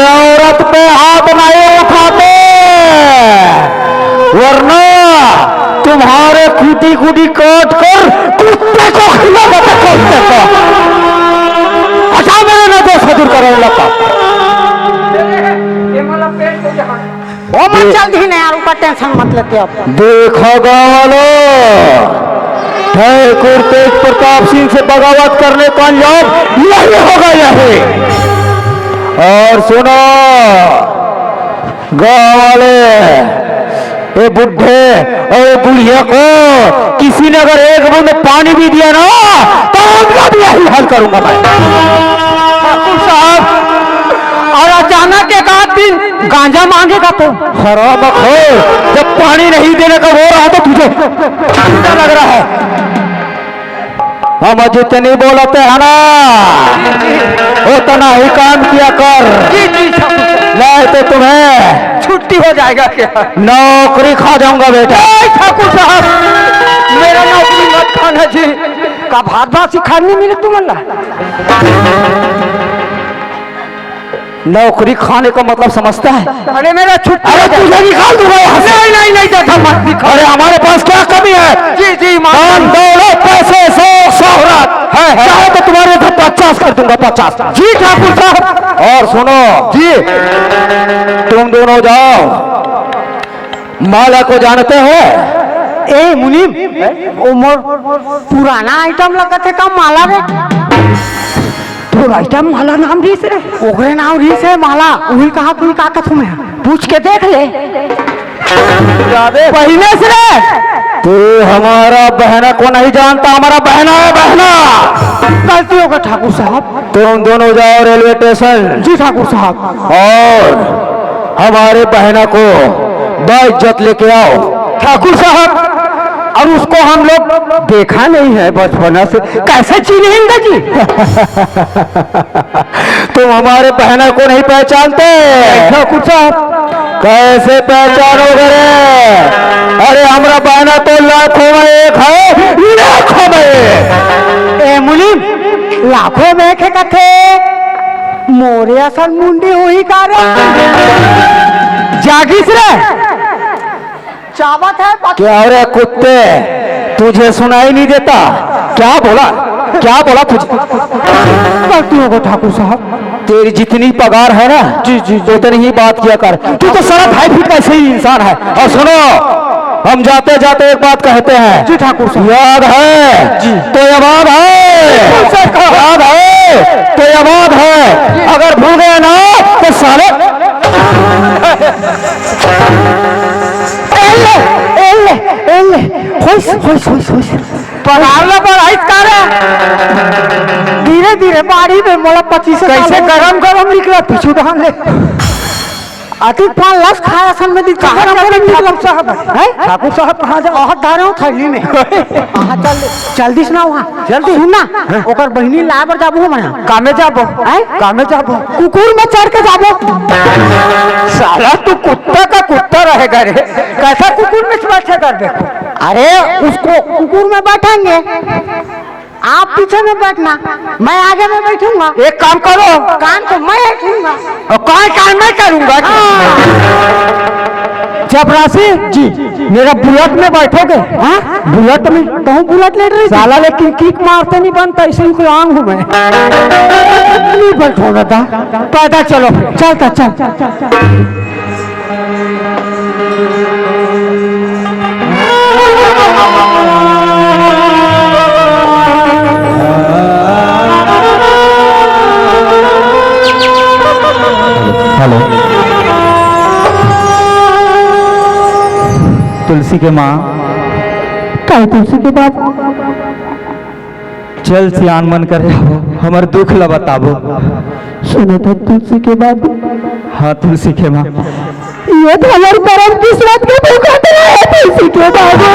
औरत पे हाथ नहीं उठाते, वरना तुम्हारे खूटी खूटी काट कर कुत्ते को खिलाते कुत्ते को। अच्छा मैंने ना दोस्त दूर करो लगा वो मत चल दी नहीं यार, ऊपर टेंशन मत लेते आप। देखो गाँव वालों, ठाकुर तेज प्रताप सिंह से बगावत करने का अंजाम यही होगा यही। और सुनो गाँव वाले, ये बुढ़े और ये बुढ़िया को किसी ने अगर एक बूंद पानी भी दिया ना तो उनका भी यही हाल करूंगा मैं। साहब, और अचानक एक आध दिन गांजा मांगेगा तो हराम खोर, जब पानी नहीं देने का हो रहा तो तुझे क्या लग रहा है? हम जितनी बोलते हैं ना उतना ही काम किया कर, नहीं तो तुम्हें छुट्टी हो जाएगा क्या? नौकरी खा जाऊंगा बेटा। ठाकुर साहब, मेरा नौकरी मत खाना जी, का भात भात सिखाने मिले तुम्हारा। नौकरी खाने का मतलब समझता है? अरे मेरा छुट्टी, अरे तुझे निकाल दूंगा यहाँ से। नहीं नहीं नहीं दादा मत दिखा। अरे हमारे पास क्या कमी है? जी जी धन दौलत पैसे शोहरत है, चाहे तो तुम्हारे इधर 50 कर दूंगा 50। जी ठाकुर साहब। और सुनो जी, तुम दोनों जाओ, माला को जानते हो? ए मुनीम, वो मोर पुराना आइटम लगा थे का माला रे, तो आइटम माला नाम रीस रे, ओकरे नाम रीस है माला। वही कहा कोई का तुम्हें पूछ के देख ले पहले से रे। तू हमारा बहना को नहीं जानता, हमारा बहना है बहना। गलती होगा ठाकुर साहब। तुम दोनों जाओ रेलवे स्टेशन। जी ठाकुर साहब। और हमारे बहना को बाइज्जत लेके आओ। ठाकुर साहब, और उसको हम लोग देखा नहीं है बचपन से, कैसे चिन्हेंगे जी? तुम हमारे बहना को नहीं पहचानते? ठाकुर साहब कैसे पहचानोगे रे? अरे हमारा बहना तो लाखों में एक है, लाखों में। ए मुनीम, लाखों में एक है थे, मोरे असल मुंडी हुई का रे जागिस रे चावत है। क्या रे कुत्ते, तुझे सुनाई नहीं देता? क्या बोला तुझे? गलती होगा ठाकुर साहब। तेरी जितनी पगार है ना, जी जी उतनी ही बात किया कर। तू तो सारा भाई भी कैसे ही इंसान है। और सुनो, हम जाते जाते एक बात कहते हैं। जी ठाकुर साहब। याद है जी तो याद है, याद है तो याद है, अगर भूल गए ना तो साले धीरे धीरे बाड़ी में मोला 25 कैसे गरम गरम निकला पीछू डाल ले अति 5 लाख खाया सन में दिखा ठाकुर साहब है। ठाकुर साहब कहाँ जा बहुत धारे हो थैली में कहाँ चल दिस ना वहाँ जल्दी सुनना ओकर बहिनी लाए बर जाबो मैं कामे जाबो है कामे जाबो कुकुर में चढ़ के जाबो। साला तू कुत्ता का कुत्ता रहेगा रे, कैसा कुकुर में बैठेगा देखो। अरे उसको कुकुर में बैठेंगे, आप पीछे में बैठना, मैं आगे में बैठूंगा। एक काम करो, काम तो मैं बैठूंगा और कोई काम नहीं करूंगा। चपरासी जी, मेरा बुलेट में बैठोगे? हाँ बुलेट में तो हूँ, बुलेट ले रही साला, लेकिन किक मारते नहीं बनता, इसे ही कोई आंग हूँ मैं। नहीं बैठो दादा, पैदा चलो चलता चल। हेलो तुलसी के माँ, क्या तुलसी के बाप? चल सियान मन कर हमार दुख ला बताबो। सुनो तो तुलसी के बाप। हाँ तुलसी के माँ। ये तो हमारी परम किस्मत के भूखट है तुलसी के बाबू।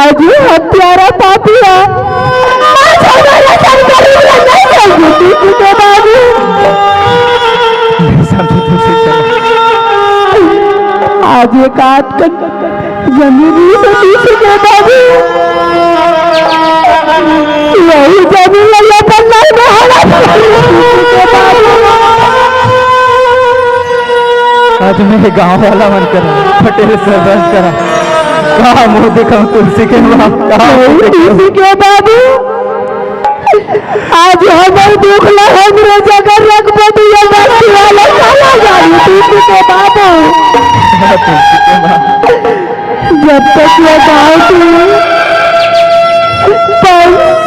आज ये हत्यारा पापिया तुलसी के बाबू। आज ये काट कर जमीन से तुलसी के बाबू यही जमीन लल्ला पन्ना आज मेरे गांव वाला मन करा, पटेल सरपंच करा, कहा मुंह दिखाऊं तुलसी के बाप, तुलसी के बाबू। आज हमारे दुख ला हमरे जगह रख बदिया बाकी वाला काला जानी तुलसी के बाबू। जब तक ये गाँव की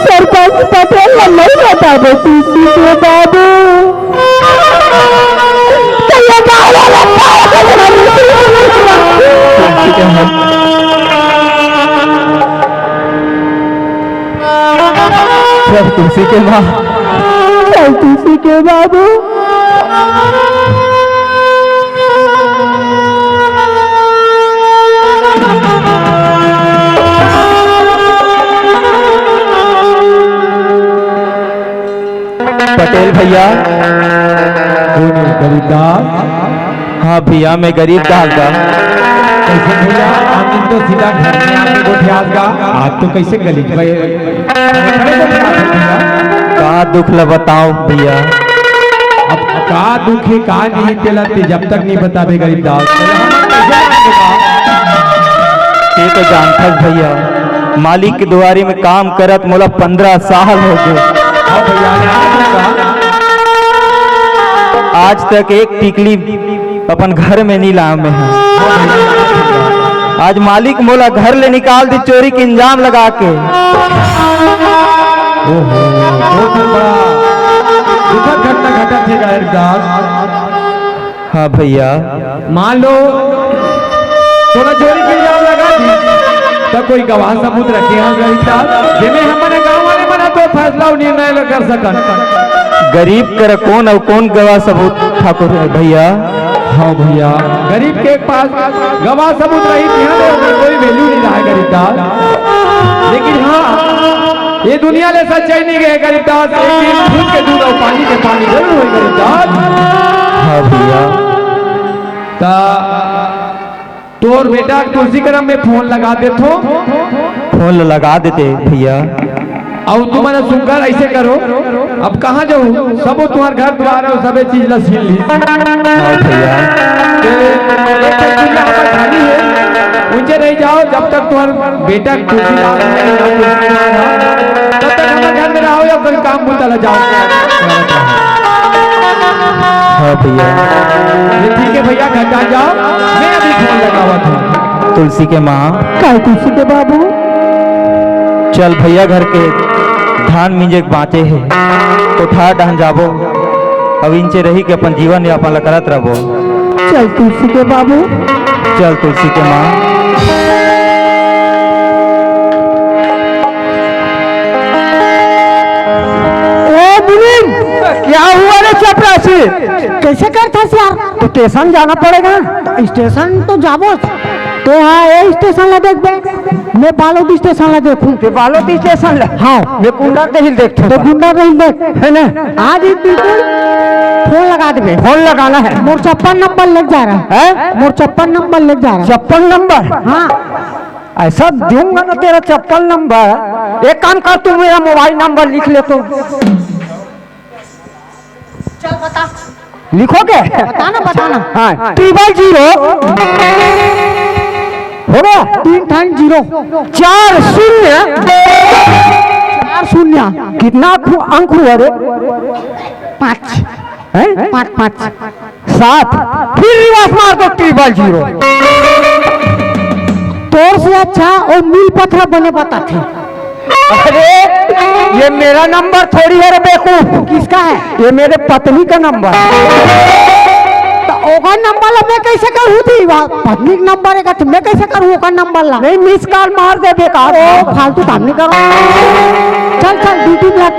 सरपंच पटेल नहीं बता दो तुलसी के बाबू तो ये गाँव वाला तुलसी के माँ, तुलसी के बाबू। पटेल भैया, गरीबदास। हाँ भैया मैं गरीबदास का। कैसे भैया आमिन तो सीधा घर में आके गोठियास का आज तो कैसे गली का दुख ल बताओ भैया। अब का दुख है का नहीं तेलते जब तक नहीं बताबे गरीबदास ये तो जानता भैया, मालिक के दुआरी में काम करत मोला 15 साल हो गए। आज तक एक टिकली अपन घर में नहीं लाए में है। आज मालिक मोला घर ले निकाल दी चोरी के इंजाम लगा के। घटना घटत है गरीबदास। हाँ भैया, मान लो थोड़ा चोरी के इंजाम लगा दी तो कोई गवाह सबूत रखे हैं गरीबदास जिसमें हमारे गांव वाले बना तो फैसला और निर्णय कर सकन। गरीब कर कौन और कौन गवाह सबूत ठाकुर है भैया। हाँ भैया, गरीब के पास गवाह सबूत रही कोई वैल्यू नहीं रहा है गरीबदास। लेकिन हाँ ये दुनिया ले सच्चाई नहीं गए गरीबदास, एक दिन दूध के दूध और पानी के पानी जरूर हुई गरीबदास। हाँ भैया, तोर बेटा तुलसी करम में फोन लगा दे थो, फोन लगा देते भैया। और तुम्हारा सुनकर ऐसे करो, अब कहाँ जाऊँ सब तुम्हारे घर द्वार और सबे चीज ला छीन ली। हाँ भैया, खाली है उनसे नहीं जाओ जब तक तुम्हारा बेटा तुलसी लाल तब तक हमारे घर में रहो या कोई काम बुता जाओ। हाँ भैया, ठीक है भैया घटा जाओ, मैं अभी फोन लगावा था। तुलसी के माँ, काय तुलसी के बाबू। चल भैया घर के धान मिंजे बाँचे है तो ठा डहन जाबो, अब इनसे रही के अपन जीवन यापन करत रहो। चल तुलसी के बाबू, चल तुलसी के माँ। क्या हुआ रे चपरासी? कैसे करता यार? तो स्टेशन जाना पड़ेगा। तो स्टेशन तो जाबो तो हाँ ये स्टेशन ला देख बे, मैं बालोद स्टेशन ला देखूं। ते बालोद स्टेशन ला? हाँ मैं कुंडा हिल देखता। तो कुंडा हिल देख है ना, आज ही बिल्कुल फोन लगा दे। फोन लगाना है, मोर 56 नंबर लग जा रहा है। मोर 56 नंबर लग जा रहा है। 56 नंबर? हाँ ऐसा दूंगा ना तेरा 56 नंबर। एक काम कर, तू मेरा मोबाइल नंबर लिख ले तो। चल बता। लिखोगे? बताना बताना। हाँ 000 हो गया 3 4 0 कितना अंक हुआ रे? 5 है 5 7 फिर रिवर्स मार दो 000। तोर से अच्छा और मील पत्थर बने बताते। अरे ये मेरा नंबर थोड़ी है रे बेवकूफ। किसका है? ये मेरे पत्नी का नंबर। तो ओका नंबर ला मैं कैसे करूँ थी पत्नी का नंबर है तो मैं कैसे करूँ ओका नंबर ला नहीं मिस कॉल मार दे बेकार ओ फालतू काम नहीं करो चल चल ड्यूटी में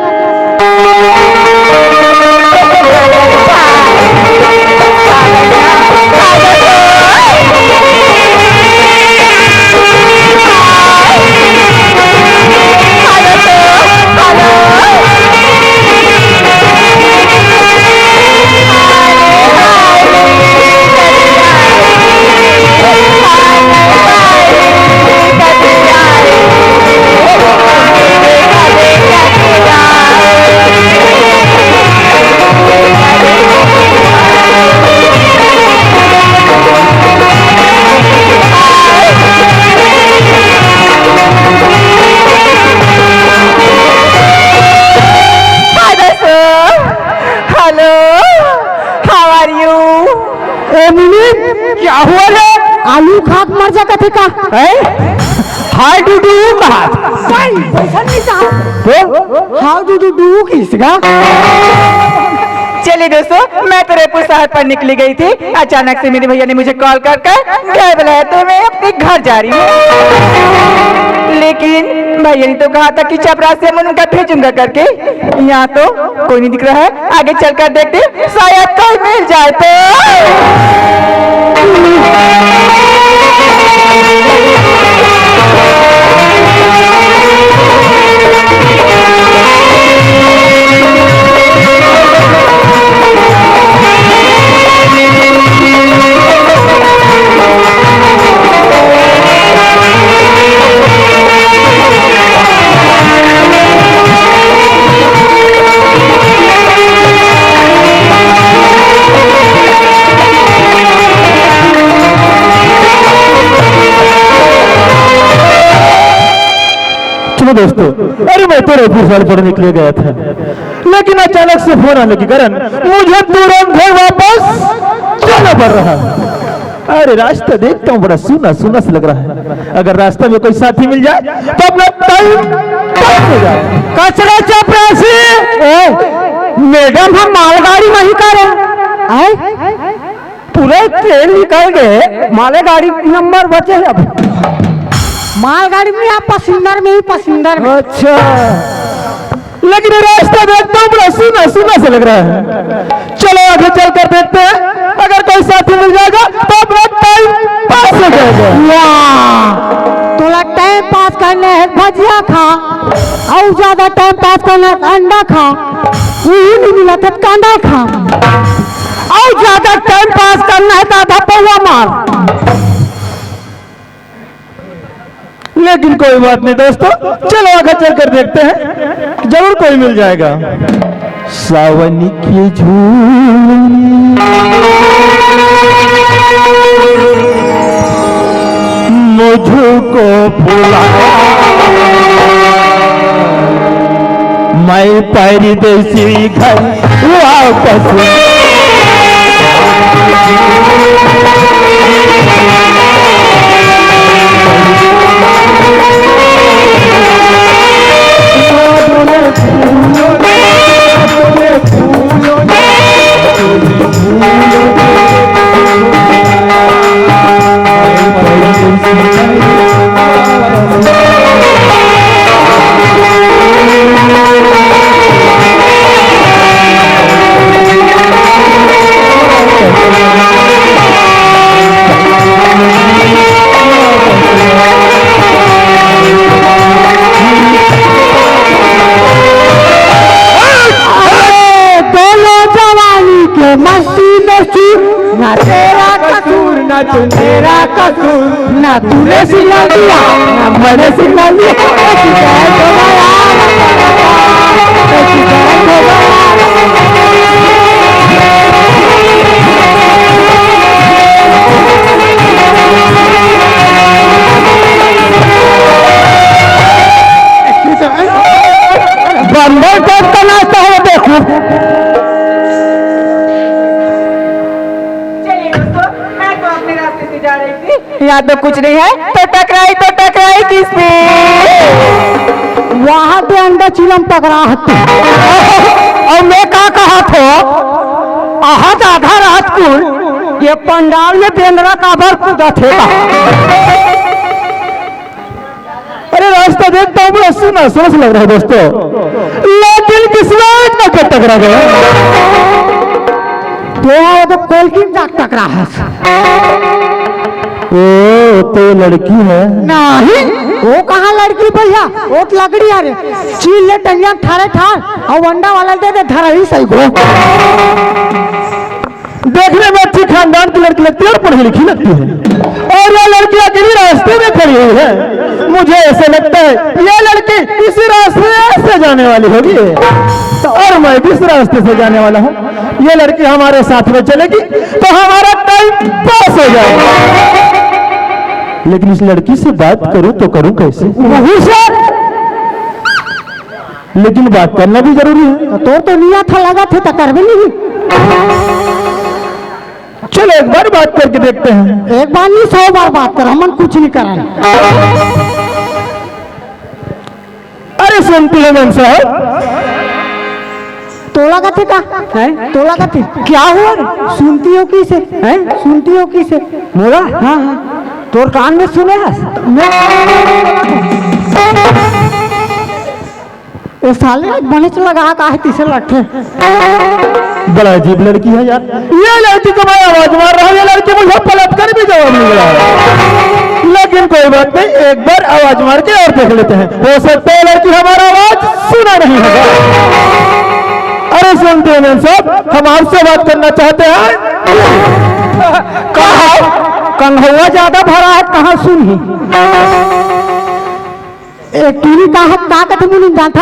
क्या हुआ रे आलू खाक मर जा कथे का हाय डू डू भाई पैसा नहीं था हाउ डू डू डू किसका चलिए दोस्तों मैं तो रायपुर शहर पर निकली गई थी अचानक से मेरे भैया ने मुझे कॉल कर क्या बुलाया तो मैं अपने घर जा रही हूँ लेकिन भैया ने तो कहा था कि चपरासी मैं उनका भेजूंगा करके यहाँ तो कोई नहीं दिख रहा है आगे चलकर देखते शायद कोई मिल जाए तो दोस्तों अरे मैं तो रायपुर शहर पर निकले गया था लेकिन अचानक से फोन आने के कारण मुझे तुरंत घर वापस जाना पड़ रहा है। अरे रास्ता देखता हूँ बड़ा सुना सुना से लग रहा है अगर रास्ते में कोई साथी मिल जाए तो अपना टाइम हो जाए। कचरा चपरासी मैडम हम मालगाड़ी नहीं करें पूरे ट्रेन निकल गए मालगाड़ी नंबर बचे अब मालगाड़ी में आप पसिंदर में ही पसिंदर में अच्छा लेकिन रास्ता देखता हूँ बड़ा सुना सुना से लग रहा है चलो आगे चलकर देखते हैं अगर कोई साथी मिल जाएगा तो अपना टाइम पास हो जाएगा। तोला टाइम पास करने है भजिया खा और ज्यादा टाइम पास करना है अंडा खा वही नहीं मिला तो कांदा खा और ज्यादा टाइम पास करना है तो आधा पौवा मार लेकिन कोई बात नहीं दोस्तों चलो आगे चलकर देखते हैं जरूर कोई मिल जाएगा। सावन की झूली मुझको बुला मैं परदेसी घर वापस तेरा कसूर ना तूने सिला दिया ना मैंने सिला बंदर का नाश्ता हो देखो यहाँ तो कुछ नहीं है तो टकराई किस पे वहां पे अंडा चिलम टकरा और मैं क्या कहा था आहत आधा रात को ये पंडाल में बेंद्रा का भर कूदा थे। अरे रास्ता देखता हूँ बड़ा सुना सोच लग रहा है दोस्तों, लेकिन किस्मत में क्या टकरा गया। तो कोलकी में जाके टकरा है। ओ तो ये लड़की है। नहीं वो कहाँ लड़की भैया, वो तो लकड़ी आ रे चील ले टंगिया ठारे ठार और वंडा वाला दे दे धरा ही सही को। देखने में अच्छी खानदान की लड़की लगती है और पढ़ी लिखी लगती है, और ये लड़की अकेली रास्ते में खड़ी हुई है। मुझे ऐसा लगता है ये लड़की इसी रास्ते से जाने वाली होगी, और मैं भी इस रास्ते से जाने वाला हूँ। ये लड़की हमारे साथ में चलेगी तो हमारा टाइम पास हो जाएगा। लेकिन इस लड़की से बात करूं तो करूं कैसे? वही सर, लेकिन बात करना भी जरूरी है। तो निया था लगा थे तो कर भी नहीं। चलो एक बार बात करके देखते हैं। एक बार नहीं 100 बार बात कर, हम कुछ नहीं करें। अरे सुनती है मैम साहब, तोला का थे का है, तोला का थे क्या हुआ रे? सुनती हो किसे है, सुनती हो किसे मोला? हाँ हाँ तोर कान में सुने है। ये साले आज बने से लगा का है तीसरे लट्ठे। बड़ा अजीब लड़की है यार। ये लड़की को मैं आवाज मार रहा हूँ, ये लड़की मुझे पलट कर भी जवाब नहीं दे रहा है। लेकिन कोई बात नहीं, एक बार आवाज मार के और देख लेते हैं, हो सकता है लड़की हमारा आवाज सुना नहीं होगा। अरे सुनते हैं मैम साहब, हम आपसे बात करना चाहते हैं। कहा कंघुआ ज्यादा भरा है, कहाँ सुनी टीवी का है का कथे मुनि जाता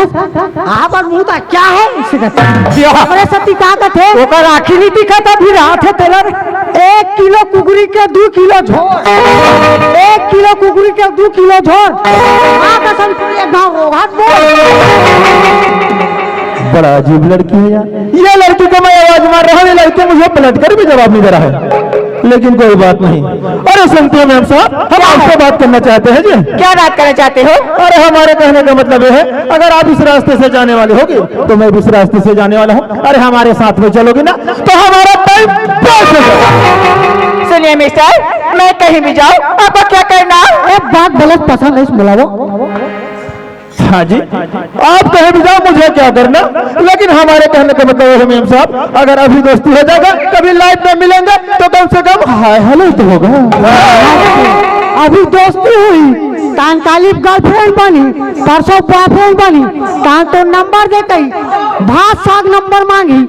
आप और मुंह क्या है इसे कहते हमारे सती का कथे ओकर आखी नहीं दिखता फिर हाथ है तेरा। 1 किलो कुकुरी के 2 किलो झोर, 1 किलो कुकुरी के 2 किलो झोर आ कसम एक गांव होगा। बड़ा अजीब लड़की है यार। ये लड़की को मैं आवाज मार रहा हूँ, ये लड़की मुझे पलट कर भी जवाब नहीं दे रहा है। लेकिन कोई बात नहीं। अरे सुनते हैं मैम साहब, हम आपसे बात करना चाहते हैं जी। क्या बात करना चाहते हो? अरे हमारे कहने का मतलब ये है, अगर आप इस रास्ते से जाने वाले होगी तो मैं भी इस रास्ते से जाने वाला हूँ। अरे हमारे साथ में चलोगी ना तो हमारा टाइम पास हो जाएगा। सुनिए मिस्टर, मैं कहीं भी जाऊँ आपको क्या करना? एक बात गलत पसंद है बुलाओ। हाँ जी, आप कहीं भी जाओ मुझे क्या करना। लेकिन हमारे कहने का मतलब है मैम साहब, अगर अभी दोस्ती हो जाएगा, कभी लाइफ में मिलेंगे तो कम से कम हाय हेलो तो होगा। अभी दोस्ती हुई तानकालिब गर्लफ्रेंड बनी, परसों बॉयफ्रेंड बनी, तान तो नंबर दे कही भात साग नंबर मांगी,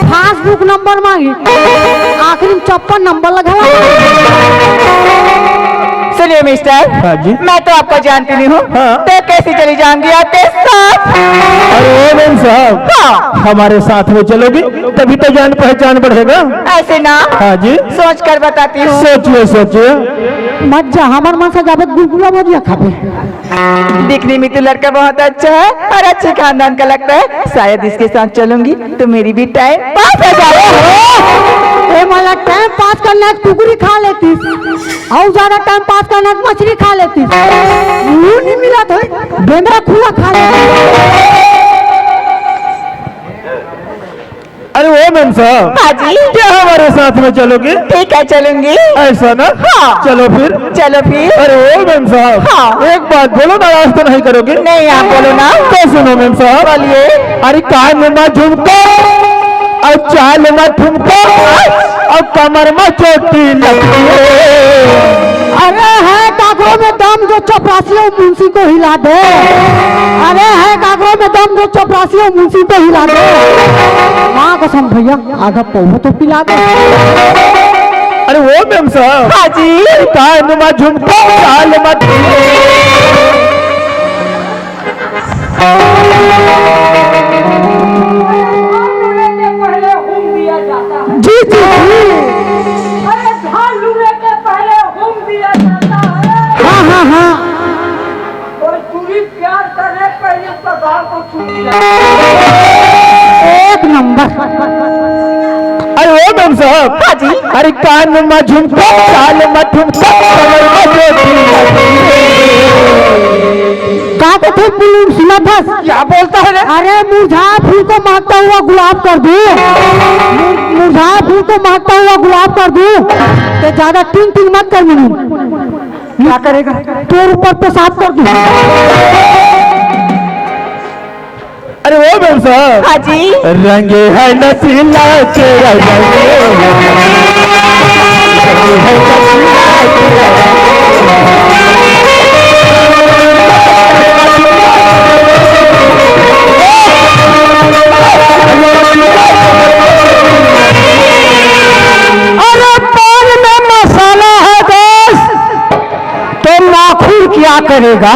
फेसबुक नंबर मांगी, आखिरी में 54 नंबर लगा। सुनिए मिस्टर, हाँ जी। मैं तो आपको जानती नहीं हूँ, हाँ। तो कैसे चली जाऊंगी आपके साथ? अरे मैम साहब, हाँ। हमारे साथ में चलोगी तभी तो जान पहचान बढ़ेगा। ऐसे ना, हाँ जी, सोच कर बताती हूँ। सोचिए सोचिए। मत जा हमारे मन से जावे गुलगुला बोलिया खावे। दिखने में तो लड़का बहुत अच्छा है और अच्छे खानदान का लगता है, शायद इसके साथ चलूंगी तो मेरी भी टाइम पास हो जाए। ए माला टाइम पास करना है कुकुरी खा लेती, और ज्यादा टाइम पास करना है मछली खा लेती, मुंह नहीं मिला तो बेंद्रा खुला खा लेती। अरे वो मैम साहब, हाँ जी, क्या हमारे साथ में चलोगे? ठीक है चलूंगी। ऐसा ना? हाँ। चलो फिर। चलो फिर। अरे ओ मैम साहब, हाँ। एक बात बोलो, नाराज तो नहीं करोगे? नहीं आप बोलो ना। तो सुनो मैम साहब, बोलिए। अरे कान में झुमको और चाल में ठुमको और कमर में चोटी लगती है। अरे है कागरों में दम जो चपरासी मुंशी को हिला दे, अरे है कागरों में दम जो चपरासी मुंशी को हिला दे। माँ कसम भैया आधा पौवा तो पिला दे। अरे वो मैम साहब, हाँ जी, कान में झुमको चाल में जी जी जी, अरे धान लूने के पहले हुम दिया जाता है हाँ हाँ हाँ, और पूरी प्यार करने पहले उसका गाल को छू दिया। एक नंबर। अरे वो मैम साहब, हाँ जी, अरे कान में झुमको चाल में ठुमको कमर में चोटी लगती है। का थे सिलेबस क्या बोलता है रे? अरे मुरझाए फूल को महकता हुआ गुलाब कर दूं, मुरझाए फूल को महकता हुआ गुलाब कर दूं तो ज्यादा टिंग टिंग मत कर मुनू। क्या करेगा? तोर ऊपर पेशाब कर दूं। अरे वो मैम साहब। हाँ जी। रंगे है नसीला तेरा अरे पान में मसाला है दोस्त तो माखूर क्या करेगा?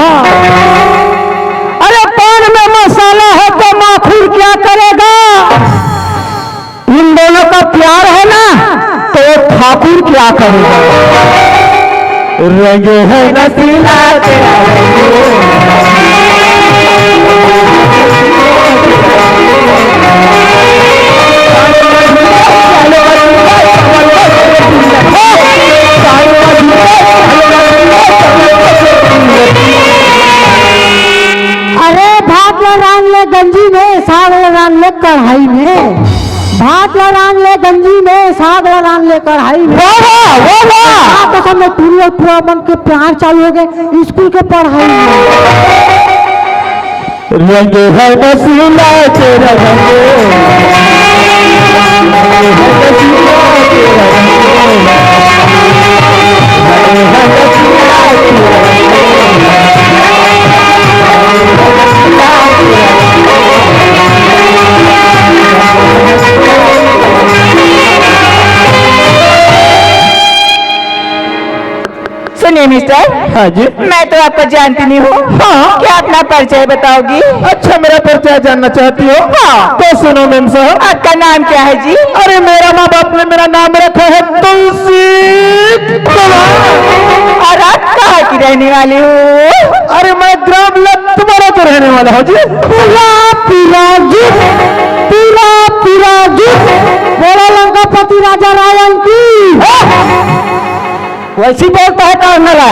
अरे पान में मसाला है तो माखूर क्या करेगा? इन दोनों का प्यार है ना तो ठाकुर क्या करेगा? रंगे है नसीला तेरा अरे भात लड़ान ले गंजी में, साग लड़ान ले कढ़ाई में। भात लड़ान ले गंजी में, साग लड़ान ले कढ़ाई में। तो सब में पूरा बन के प्यार चालू हो गए स्कूल के पढ़ाई में। रंगे है नसीला तेरा सुनिए मिस्टर। हाँ जी। मैं तो आपको जानती नहीं हूँ। हाँ। क्या अपना परिचय बताओगी? अच्छा मेरा परिचय जानना चाहती हो? हाँ। तो सुनो मैम साहब। आपका नाम क्या है जी? अरे मेरा माँ बाप ने मेरा नाम रखा है तुलसी और आप कहाँ की रहने वाली हो? अरे मैं ग्राम लतवाड़ा तो रहने वाला हूँ जी। पूरा पिराजी, पूरा पिराजी बोला लंकापति राजा रायन की। वैसी बोलता है कौन नला?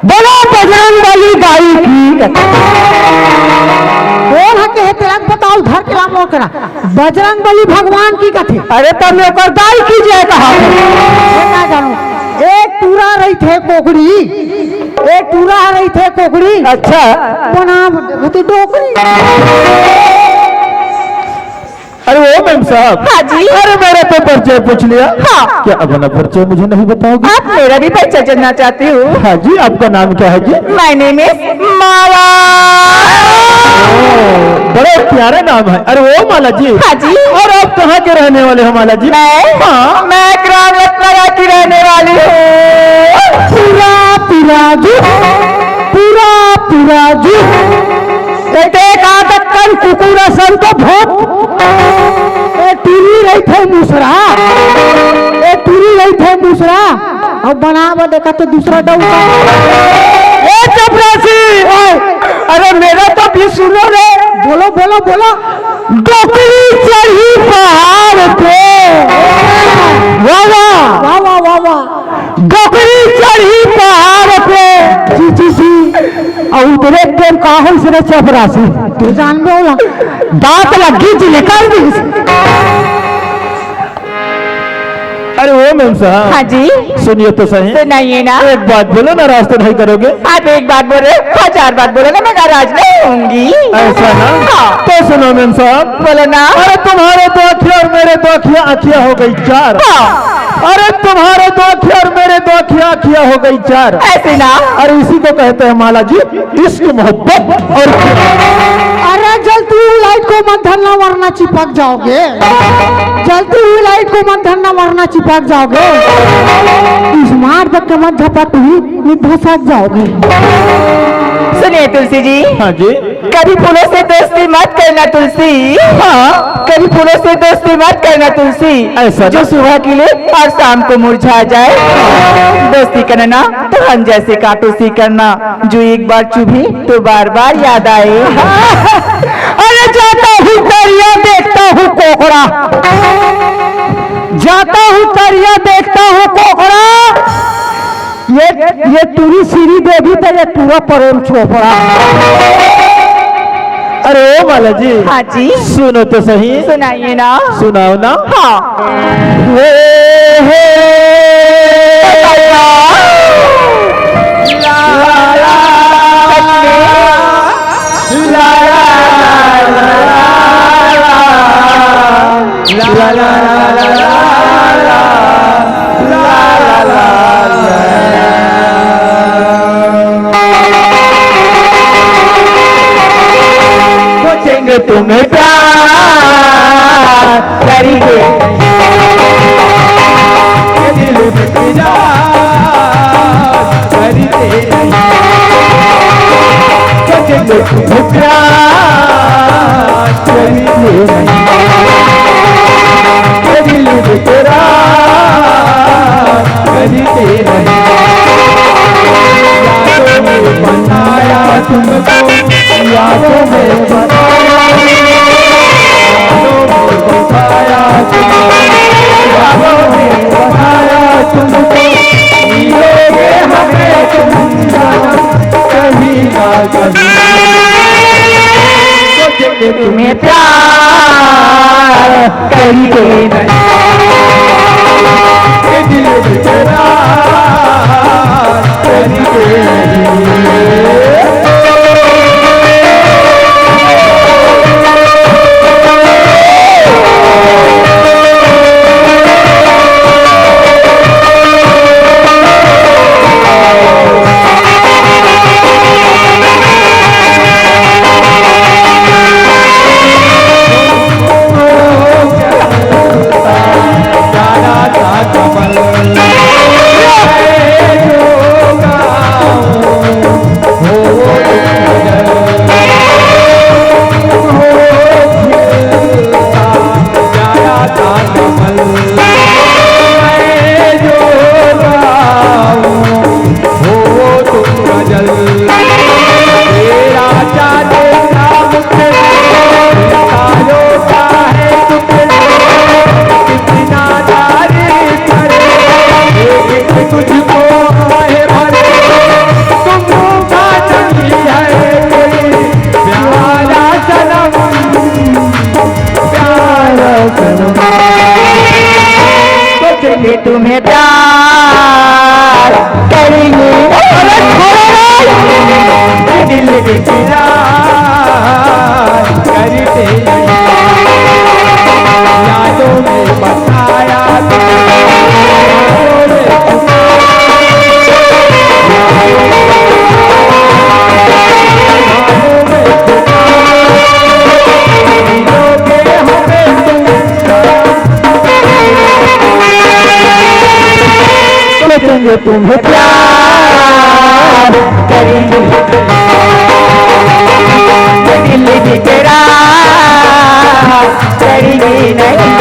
बोलो बजरंग बली गाई की। कौन है के तेरा बताओ धर के नाम और करा बजरंग बली भगवान की कथी? अरे तब में ओकर दाई की जाए कहा ना जानो। एक टूरा रही थे कोकड़ी, एक टूरा रही थे कोकड़ी। अच्छा प्रणाम देखती डोकरी। अरे वो मैम साहब। हाँ जी। अरे मेरा तो परिचय पूछ लिया। हाँ। क्या अपना परिचय मुझे नहीं बताओगे? आप मेरा भी परिचय जानना चाहती हूँ? हाँ जी। आपका नाम क्या है जी? माय नेम इज माला। बड़ा प्यारा नाम है। अरे वो माला जी। हाँ जी। और आप कहाँ के रहने वाले हो माला जी? मैं ग्राम लतवाड़ा की रहने वाली हूँ। पूरा पिराजू, पूरा पिराजू कहा दक्कन कुकुरा सन को भोग टीवी रही थे दूसरा, टीवी रही थे दूसरा और बना देखा तो दूसरा डौका। चपरासी अरे मेरा तो भी सुनो रे। बोलो बोलो बोलो। डोकरी चढ़ी पहाड़ पे। वाह वाह वाह वाह वाह वाह। डोकरी चढ़ी पहाड़ पे। जी जी जी। और उधरे प्रेम काहन से चपरासी तू जान में होला दांत लगी जी निकाल दी। अरे वो मैम साहब। हाँ जी। सुनिए तो सही। सुनाइए ना। एक बात बोलो ना, रास्ता नहीं करोगे? आप एक बात बोले 1000 बात बोले ना मैं नाराज नहीं होंगी। ऐसा ना? हाँ। तो सुनो मैम साहब। बोलो ना। अरे तुम्हारे दो अखियाँ और मेरे दो अखियाँ हो गई 4। अरे तुम्हारे दो अखियाँ और मेरे दो अखियाँ हो गई 4। ऐसे ना। अरे इसी को कहते हैं माला जी इश्क मोहब्बत। और अरे जलती हुई लाइट को मत धरना वरना चिपक जाओगे। जलती हुई लाइट को मत धरना वरना चिपक जाओगे। इस मार तक के मत झपट हुई धसक जाओगे। सुनिए तुलसी जी। हाँ जी। कभी फूलों से दोस्ती मत करना तुलसी। हाँ। कभी फूलों से दोस्ती मत करना तुलसी। ऐसा जो सुबह खिले और शाम को मुरझा जाए। दोस्ती करना तो हम जैसे कांटों से करना, जो एक बार चुभी तो बार बार याद आए। अरे जाता हूँ दरिया देखता हूँ कोकड़ा, जाता हूँ दरिया देखता हूँ कोकड़ा, ये तुरी सीढ़ी देवी तो ये पूरा प्रेम चोपड़ा। अरे ओ माला जी, हाँ जी, सुनो तो सही। सुनाइए ना। सुनाओ ना। हाँ। हे हे सोचेंगे तुम्हें प्यार करेंगे, ये दिल में करते नहीं। सोचेंगे तुम्हें प्यार करेंगे नहीं, ये दिल में करते नहीं। यादों में बनाया तुमको, यादों में बनाया, यादों में बनाया तुमको, मिलोगे हमें तुम जन्म कभी ना कभी। सोचेंगे तुम्हें प्यार करेंगे नहीं, ये दिल बेचारा करेंगे नहीं। तुम्हें प्यार करेंगे, दिल बेकरार करते नहीं। यादों में बताया सोचेंगे तुम्हें प्यार करेंगे, दिल बेकरार करेंगे नहीं।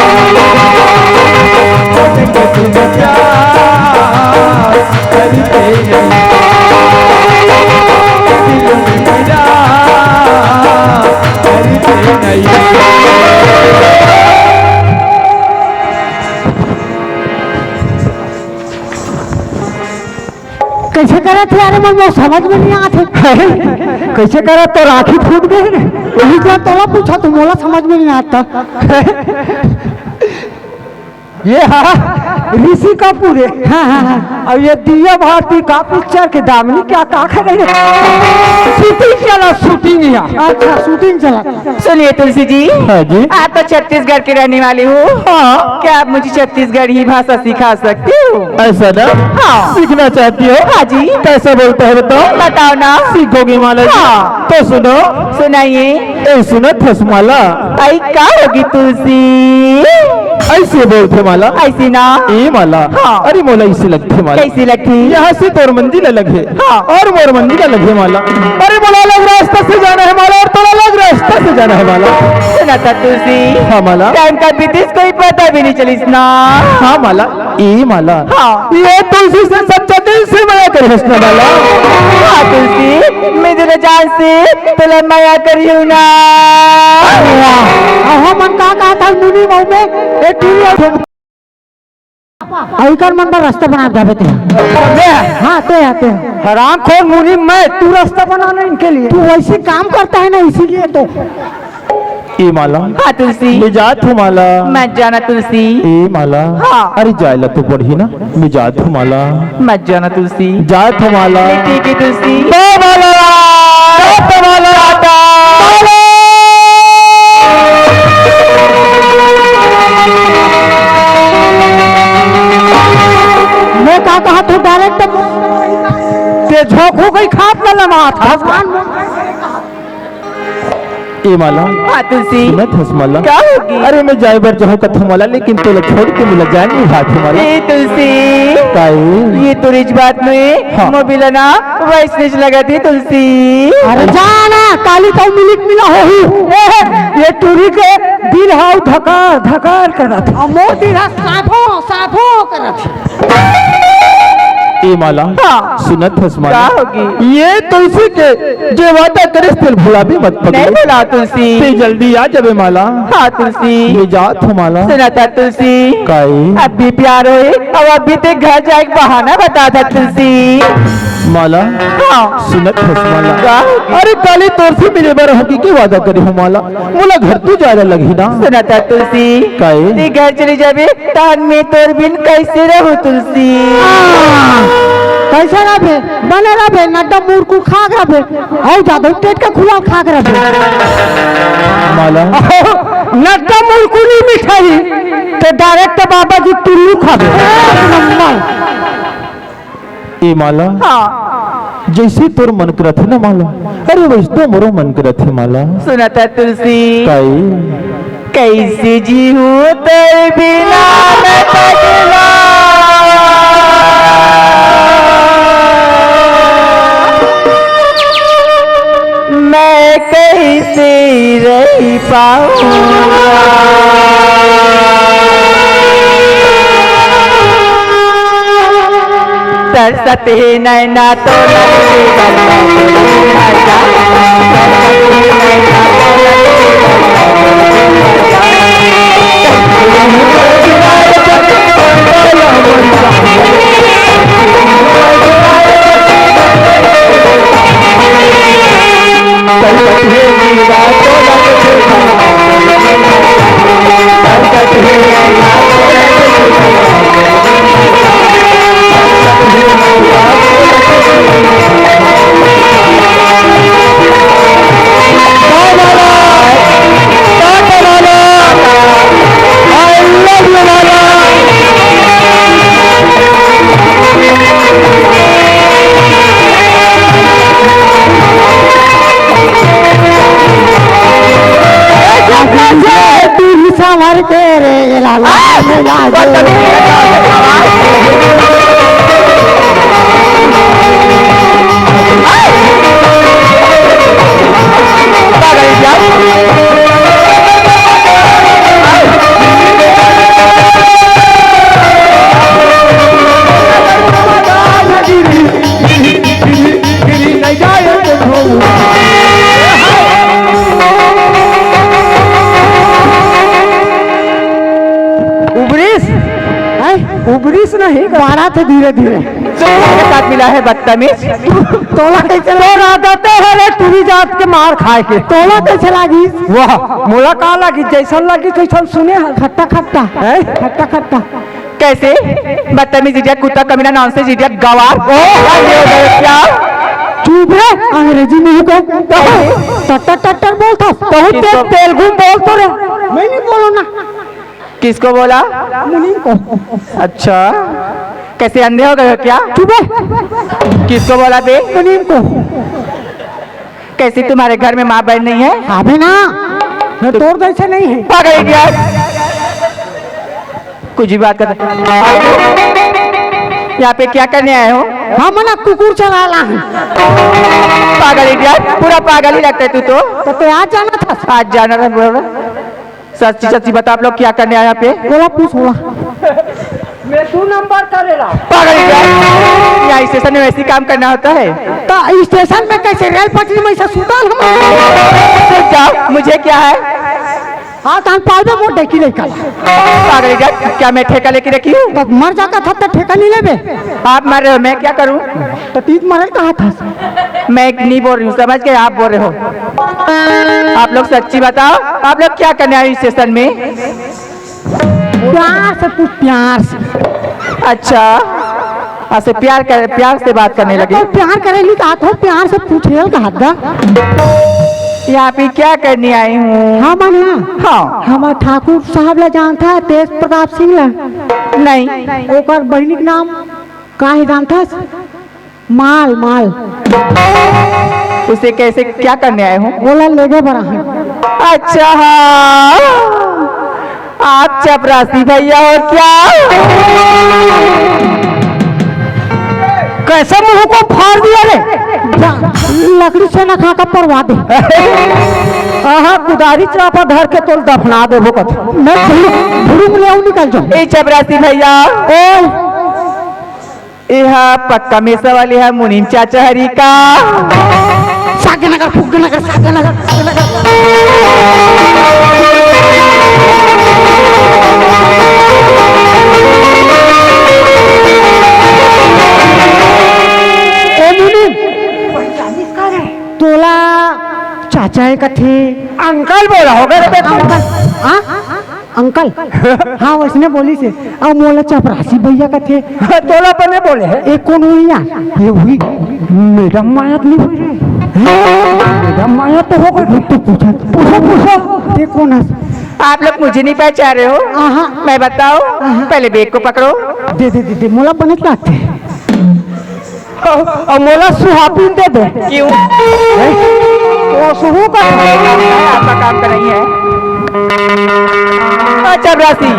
सोचेंगे तुम्हें प्यार करते नहीं, दिल बेकरार करते नहीं। कैसे करा थे यार मन समझ में नहीं आते। कैसे करा तो राखी फूट गई रे, वही तो तोला पूछा तो मोला समझ में नहीं आता। ये ऋषि कपूर है। हाँ। अब ये दिया भारती का पिक्चर के दामनी क्या का रहे, शूटिंग चला, शूटिंग। अच्छा शूटिंग चला। सुनिए तुलसी जी, हाँ जी। आप तो छत्तीसगढ़ की रहने वाली हो। हाँ। क्या आप मुझे छत्तीसगढ़ी भाषा सिखा सकती हो? ऐसा ना? हाँ। सीखना चाहती हो? हाँ जी। कैसे बोलते है बताओ? बताओ ना। सीखोगी माला जी? हाँ। तो सुनो। सुनाइए। ए सुनो थसमाला, आई क्या होगी तुलसी? ऐसे बोलते माला, ऐसी ना। ए माला। हाँ। अरे मोला इसे लगते माला। कैसी लगती? यहाँ से तोर मंदिर लगे। हाँ। और मोर मंदिर लगे माला। अरे मोला अलग रास्ता से जाना है माला, और थोड़ा अलग रास्ता से जाना है माला। सुना था तुलसी? हाँ माला। टाइम का बीतीस कोई पता भी नहीं चलीस ना। हाँ माला। ए माला। हाँ। ये तुलसी से सच्चा दिल से माया कर हंसना माला। हाँ तुलसी, मैं तेरे जान से तुला माया करियो ना। हम मन का था मुनि बहु में एक अईकर मन पर रास्ता बना जावे थे। हाँ ते आते हराम खोर मुनी मैं, तू रास्ता बनाना इनके लिए, तू वैसे काम करता है ना इसीलिए तो। ए माला हाँ तुलसी मैं जात हूँ माला, मत जाना तुलसी, ए माला हाँ। अरे जायला तो पढ़ी ना, मैं जात हूँ माला, मत जाना तुलसी, जात हूँ माला, ठीक है तुलसी। मैं कहा तू डायरेक्ट ते झोंकू गई खाप न लमा था। ए माला हाँ तुलसी मैं थस माला, क्या होगी? अरे मैं जाए बार चाहूँ कथा माला, लेकिन तो छोड़ के मिला जान नहीं हाथ माला। ए तुलसी काई ये तो रिच बात में हाँ। मोबिला ना वैसे लगा थी तुलसी। अरे जाना काली तो मिलिक मिला हो ही ये टूरी के दिल हाउ धकार धकार करत मोदी रा साफो साफो करत। ए माला हाँ। सुनत हस माला, क्या होगी? ये तुलसी के जो वादा करे फिर भुला भी मत नहीं पकड़े, बोला तुलसी। ते जल्दी आ जाबे माला। हाँ तुलसी मैं जात हूँ माला, सुना था तुलसी, काई अब भी प्यार होए अब अभी ते घर जाए बहाना बता था तुलसी। माला हाँ सुनत हस माला, क्या होगी? अरे काली तोर से मेरे बार होगी की वादा करे हूँ माला, मोला घर तू ज्यादा लगी ना। सुना था तुलसी काई ते घर चली जाबे तान में तोर बिन कैसे रहूं तुलसी। कैसे रहे बने रहे नड्डा मूर्खू खाग रहे और ज्यादा पेट का खुला खाग रहे माला नड्डा मूर्खू नहीं मिठाई तो डायरेक्ट बाबा जी टुल्लू खाबे। ए माला हाँ जैसे तोर मन करत है ना माला, अरे वैसे तो मोरो मन करत है माला। सुना था तुलसी काई कैसे जी हूँ तेरे बिना मैं पगला। मैं कैसे रह पाऊंगा। तरसते नैना तो लगते संवर के रे लाला उबरिस नहीं मारा थे धीरे धीरे के साथ मिला है बदतमीज। तोला कैसे लोग आदत है रे टूरी जात के मार खाए के तोला कैसे लागी वाह मोला का लागी जैसन लागी तैसन सुने खट्टा खट्टा है खट्टा खट्टा कैसे बदतमीज इडियट कुत्ता कमीना नॉनसेंस इडियट गवार। क्या चुप रे अंग्रेजी में को टट्टर टट्टर बोलता बहुत तेलुगु बोल तो रे मैं नहीं बोलो ना। किसको बोला? मुनीम को। अच्छा कैसे अंधे हो गए हो क्या? चुप किसको बोला बे? मुनीम को। कैसे तुम्हारे घर में माँ बहन नहीं है? अबे ना मैं तोड़ जैसे नहीं है पागल क्या कुछ भी बात कर यहाँ पे क्या करने आए हो? हाँ मना कुकुर चला ला है पागल इडियट पूरा पागल ही लगता है तू तो आज जाना था आज जाना था बोल सच्ची सच्ची बता आप लोग क्या करने आए यहाँ पे? बोला पूछ बोला मैं 2 नंबर करेला पागल इडियट यहाँ स्टेशन में वैसे काम करना होता है तो स्टेशन में कैसे रेल पटरी में ऐसा सुता हम जाओ मुझे क्या है हाँ तो हम पाइबे मोट देखी नहीं कल पागल इडियट, क्या मैं ठेका लेके रखी हूँ? तो मर जाता था तो ठेका नहीं लेबे। आप मर रहे हो, मैं क्या करूँ? तो तीत मरल कहा था। मैं नहीं बोल रही हूँ, समझ गए? आप बोल रहे हो। आप लोग सच्ची बताओ, आप लोग क्या करने आए इस स्टेशन में? प्यार से पूछ, प्यार से। अच्छा, आपसे प्यार से बात करने लगे। तो प्यार करेली कहा था, प्यार से पूछे कहा था। यहाँ पे क्या करने आई हूँ? हाँ माने हाँ। हमार ठाकुर साहब ला जानता है, तेज प्रताप सिंह ला? नहीं। ओकर बहनी के नाम का ही जानता? माल माल। उसे कैसे क्या करने आए हो? बोला लेगे बड़ा है। अच्छा हाँ, आप चपरासी भैया हो क्या? कैसे मुंह को फाड़ दिया रे? लकड़ी से न खा कर परवा दे। हाँ कुदारी चापा धर के तो दफना दे। वो मैं भूख ले निकल जाऊँ। ए चपरासी भैया, यह पक्का मेसा वाली है मुनीम चाचा हरी का। सागनगर फुगनगर सागनगर तोला चाचा है कथे अंकल बोला होगा रे बेटा। हाँ अंकल हाँ वैसने बोली से। अब मोला चपरासी भैया कथे तोला पने बोले है। एक कौन हुई यार? ये हुई मैडम मायात नहीं हुई रे? मैडम मायात तो हो गई। तो पूछा पूछा पूछा ये कौन है? आप लोग मुझे नहीं पहचान रहे हो? हाँ मैं बताओ, पहले बैग को पकड़ो। दे दे दे दे मोला बने लाते और मोला सुहापिन दे दे। क्यों? तो सुहू का आपका काम का नहीं है। चपरासी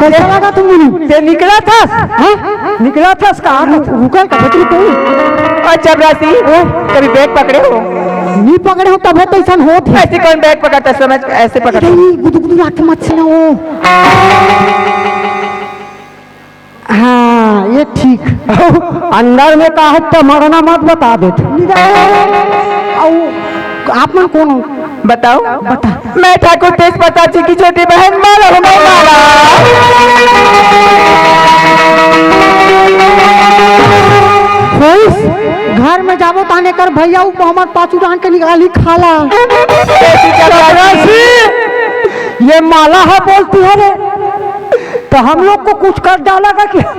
कैसा लगा तुम? ते निकला था? हाँ निकला था कहाँ? रुका कभी कोई? चपरासी कभी बैग पकड़े हो? नहीं पकड़े हो तब तो ऐसा होता है। ऐसे कौन बैग पकड़ता? समझ ऐसे पकड़ता। गुदगुदू आके मत सुना वो। हाँ ये ठीक। अंदर में कहा तो मरना मत बता देते। आप मन कौन हो? बताओ। बता। मैं ठाकुर तेज प्रताप जी की छोटी बहन माला हूँ। मैं माला घर में जाबो ताने कर भैया हमार पाचू डांट के निकाली खाला। ये माला है बोलती है रे, तो हम लोग को कुछ कर डालेगा क्या?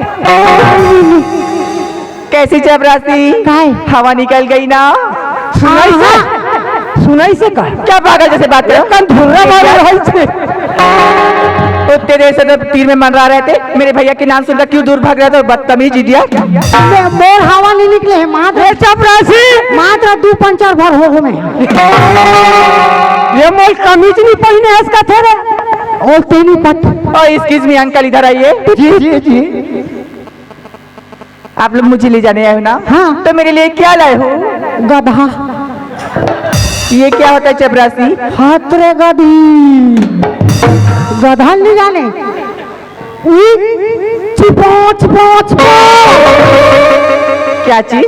कैसी चपरासी? हवा निकल गई ना? सुनाई से का क्या पागल जैसे बात कर? तो तेरे से तो तीर में मन रहे थे। मेरे भैया के नाम सुनकर क्यों दूर भाग रहे थे? बदतमीज इडियट। मोर हवा नहीं निकले है मात्र चपरासी मात्र 2 पंचर भर हो में। ये मोर कमीज नहीं पहने है इसका थे रे। और तेनी पट। और एक्सक्यूज मी अंकल, इधर आइए। जी जी जी। आप लोग मुझे ले जाने आए हो ना? हाँ। तो मेरे लिए क्या लाए हो? गधा। ये क्या होता है चपरासी? हाथ रे गधी। गधा नहीं जाने? चिपोच पोच। क्या चीज?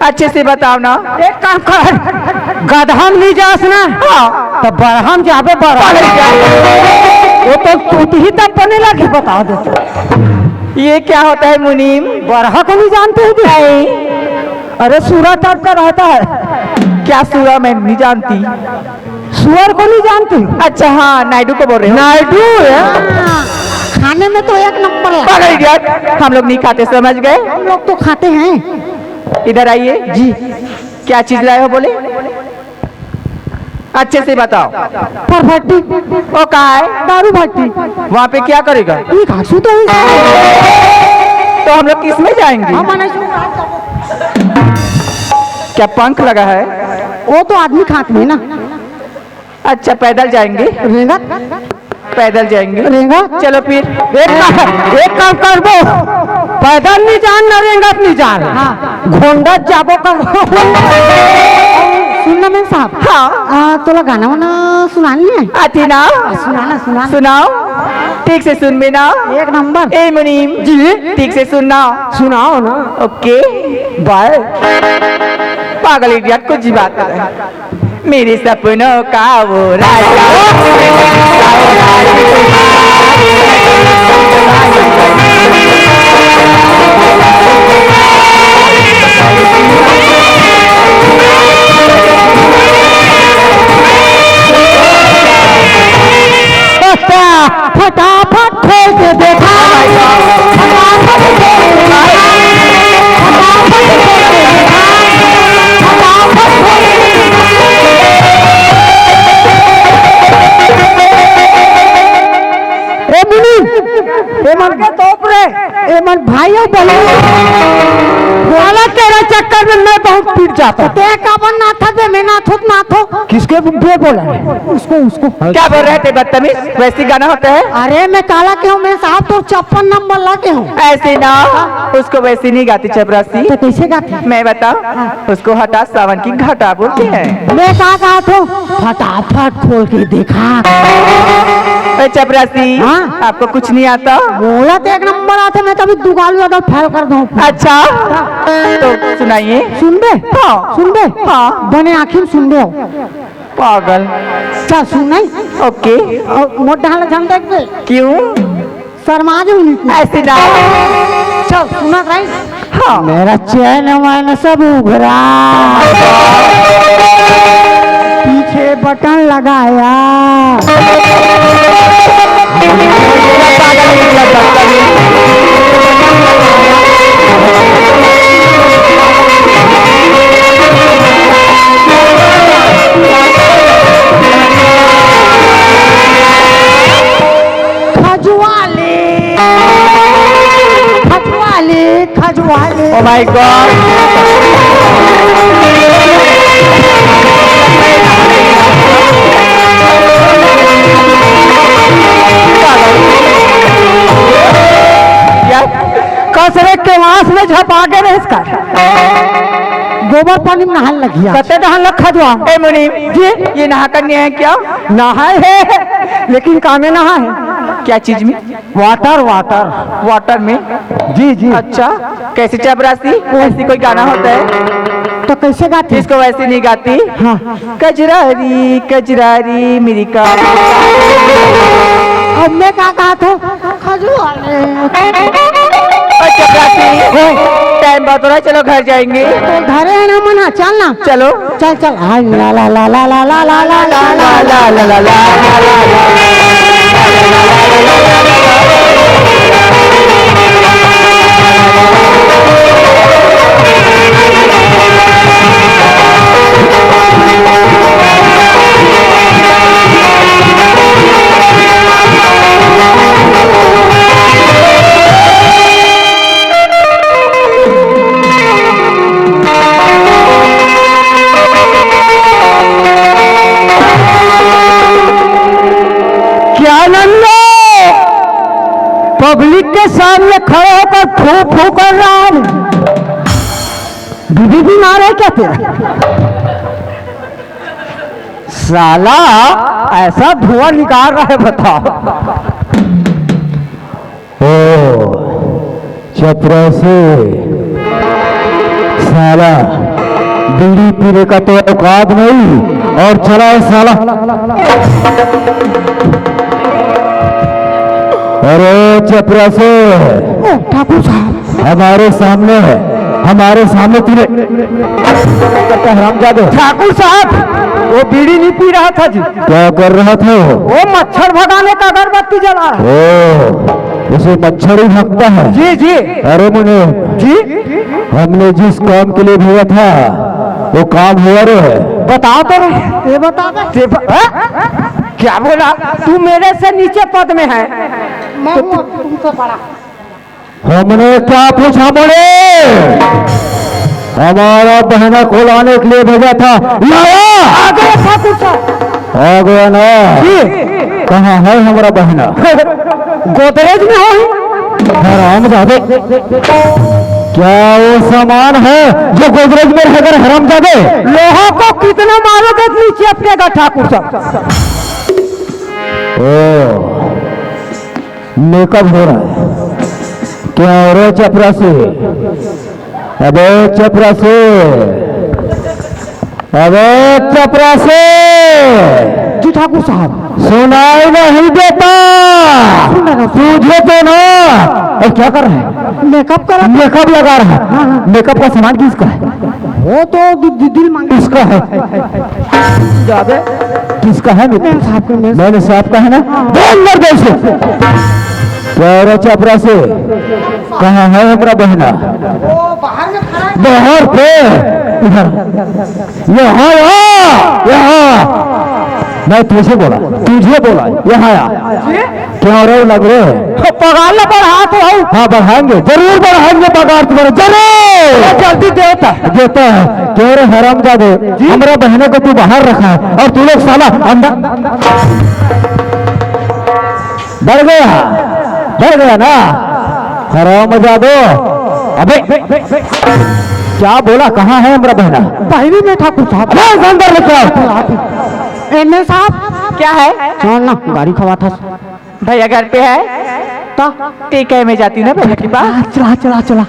अच्छे से बताओ ना। एक काम कर, गधा नहीं जास ना? हाँ। तो बरहम जाबे बरहम। वो तो तू ही तब बने लगे बता दे। ये क्या होता है मुनीम? बरहा को नहीं जानते हो? नहीं। अरे सूरा टाइप का रहता है। क्या सूरा? मैं नहीं जानती। सुअर को नहीं जानती? अच्छा हाँ, नायडू को बोल रहे हो? नायडू खाने में तो एक नंबर है। पागल इडियट, हम लोग नहीं खाते, समझ गए? हम लोग तो खाते हैं। इधर आइए। जी। क्या चीज लाए हो बोले? अच्छे से बताओ। पर भट्टी। वो कहाँ है? दारू भट्टी। वहाँ पे क्या करेगा? ये घासू तो हम लोग किस में जाएंगे? क्या पंख लगा है? वो तो आदमी खाते हैं ना। अच्छा पैदल जाएंगे? रेंगा पैदल जाएंगे। रेंगा। चलो फिर एक काम कर दो, पैदल नहीं जान ना रेंगा नहीं जान। घोंडा जाबो कर। सुनना मैं साहब। हाँ। तो गाना वाना सुनानी है? आती ना? सुनाना सुनाना। सुनाओ। ठीक से सुन में ना। एक नंबर। ए मुनीम जी। ठीक से सुनना। सुनाओ ना। Okay bye. पागल इडियट को जी बात कर रहे हैं। मेरे सपनों का वो राजा फटाफट खोल के देखा, फटाफट खोल के देखा, फटाफट खोल के देखा, फटाफट खोल के देखा। ए मिनी, ए मन के तोप रे, ए मन भाइयों बहनों, बोला तेरे चक्कर में मैं बहुत पीट जाता। ते काबन ना था बे, मैं ना थोक ना थो। किसके बे बोला है? उसको उसको। क्या बोल रहे थे बदतमीज? वैसी गाना होता है? अरे मैं काला क्यों, मैं साहब तो 56 नंबर लाके हूँ। ऐसे ना, उसको वैसी नहीं गाती चपरासी। तो कैसे गाती? मैं बताऊं, उसको हटा सावन की घटा बोलते हैं। मैं कहा कहा तो फटाफट खोल के देखा। चपरासी, हाँ? आपको कुछ नहीं आता? बोला तो एक नंबर आते, मैं तभी दुगालू अदर फैल कर दूं। अच्छा, तो सुनाइए। सुन बे, हाँ। सुन बे, हाँ। बने आखिर सुन बे। पागल। चल सुन नहीं। ओके। मोट ढाल जान देख बे। क्यों? शर्मा जो नहीं। ऐसे ना। चल सुना भाई। हाँ। मेरा चैन मैंने सब उभरा, पीछे बटन लगाया, खजवाले। Oh my God! कसरे के मांस में झपा के रहे इसका गोबर पानी में नहाने लगिया। कते नहान लग खजवा। ए मुनीम जी, ये नहा करने है क्या? नहाए है, लेकिन कामे नहा है। क्या चीज में? वाटर वाटर वाटर में? जी जी। अच्छा, कैसे चपरासी? ऐसी कोई गाना होता है? तो कैसे गाती? इसको वैसे नहीं गाती। हाँ। कजरारी कजरारी मेरी का। अब मैं क्या कहा था? खजवाले। चपरासी, टाइम बहुत हो रहा है, चलो घर जाएंगे। तो घरे है ना मना, चल ना। चलो। चल चल। ला ला ला ला ला ला ला ला ला ला ला ला ला ला। पब्लिक के सामने खड़े होकर फू फू कर रहा हूं। बीबी बीमार है क्या तेरा? साला ऐसा धुआं निकाल रहा है, बताओ। ओ चपरासी, साला बीड़ी पीने का तो औकात नहीं, और चला है साला। अरे चपरासी, ठाकुर साहब हमारे सामने तूने हरामजादे। ठाकुर साहब, वो बीड़ी नहीं पी रहा था जी। क्या कर रहा था वो मच्छर भगाने का अगरबत्ती जला रहा। ओ, उसे मच्छर ही भगता है। जी जी। अरे मुने जी, हमने जिस काम के लिए भेजा था वो काम हुआ रे। बताओ तो रे। ये बता दे। क्या बोला? तू मेरे से नीचे पद में है। मैं तुमसे बड़ा। हमने क्या पूछा बोले? हमारा बहना को लाने के लिए भेजा था, लाया? आ गया ठाकुर साहब। आ गया ना? कहाँ है हमारा बहना? गोदरेज में हो। हरामजादे, क्या वो सामान है जो गोदरेज में रहेगा? हरामजादे, लोहा को कितना मारोगे नीचे अपनेगा ठाकुर साहब। ओ, मेकअप हो रहा है क्या? रे चपरासी, अबे चपरासी, अबे चपरासी, जी ठाकुर साहब। सुनाई नहीं देता तुझे तो ना। और क्या कर रहा है? मेकअप करा। मेकअप लगा रहा है। मेकअप का सामान किसका है? वो तो दिल मांग किसका है? जादे किसका है? मैंने साहब का है ना। दो अंदर दे इसे। क्या चपरासी, कहाँ है हमारा बहना? वो बाहर में खड़ा है। बाहर पे इधर यहाँ यहाँ मैं तुझे बोला यहाँ आ। क्यों रो लग रहे? पगार ला बढ़ा तो हो। हाँ बढ़ाएंगे, जरूर बढ़ाएंगे पगार तुम्हारा, जरूर जल्दी देता है। क्यों रे हरामजादे, हमारा बहने को तू बाहर रखा है और तू लोग साला अंदर। डर गया ना हरामजादे। अबे क्या बोला? कहाँ है हमारा बहना? पहली में ठाकुर साहब। अंदर लेके आओ। एने साहब क्या है चल ना, गाड़ी खवा था। भैया घर पे है? तो ठीक है, मैं जाती हूँ ना भैया के पास। चला।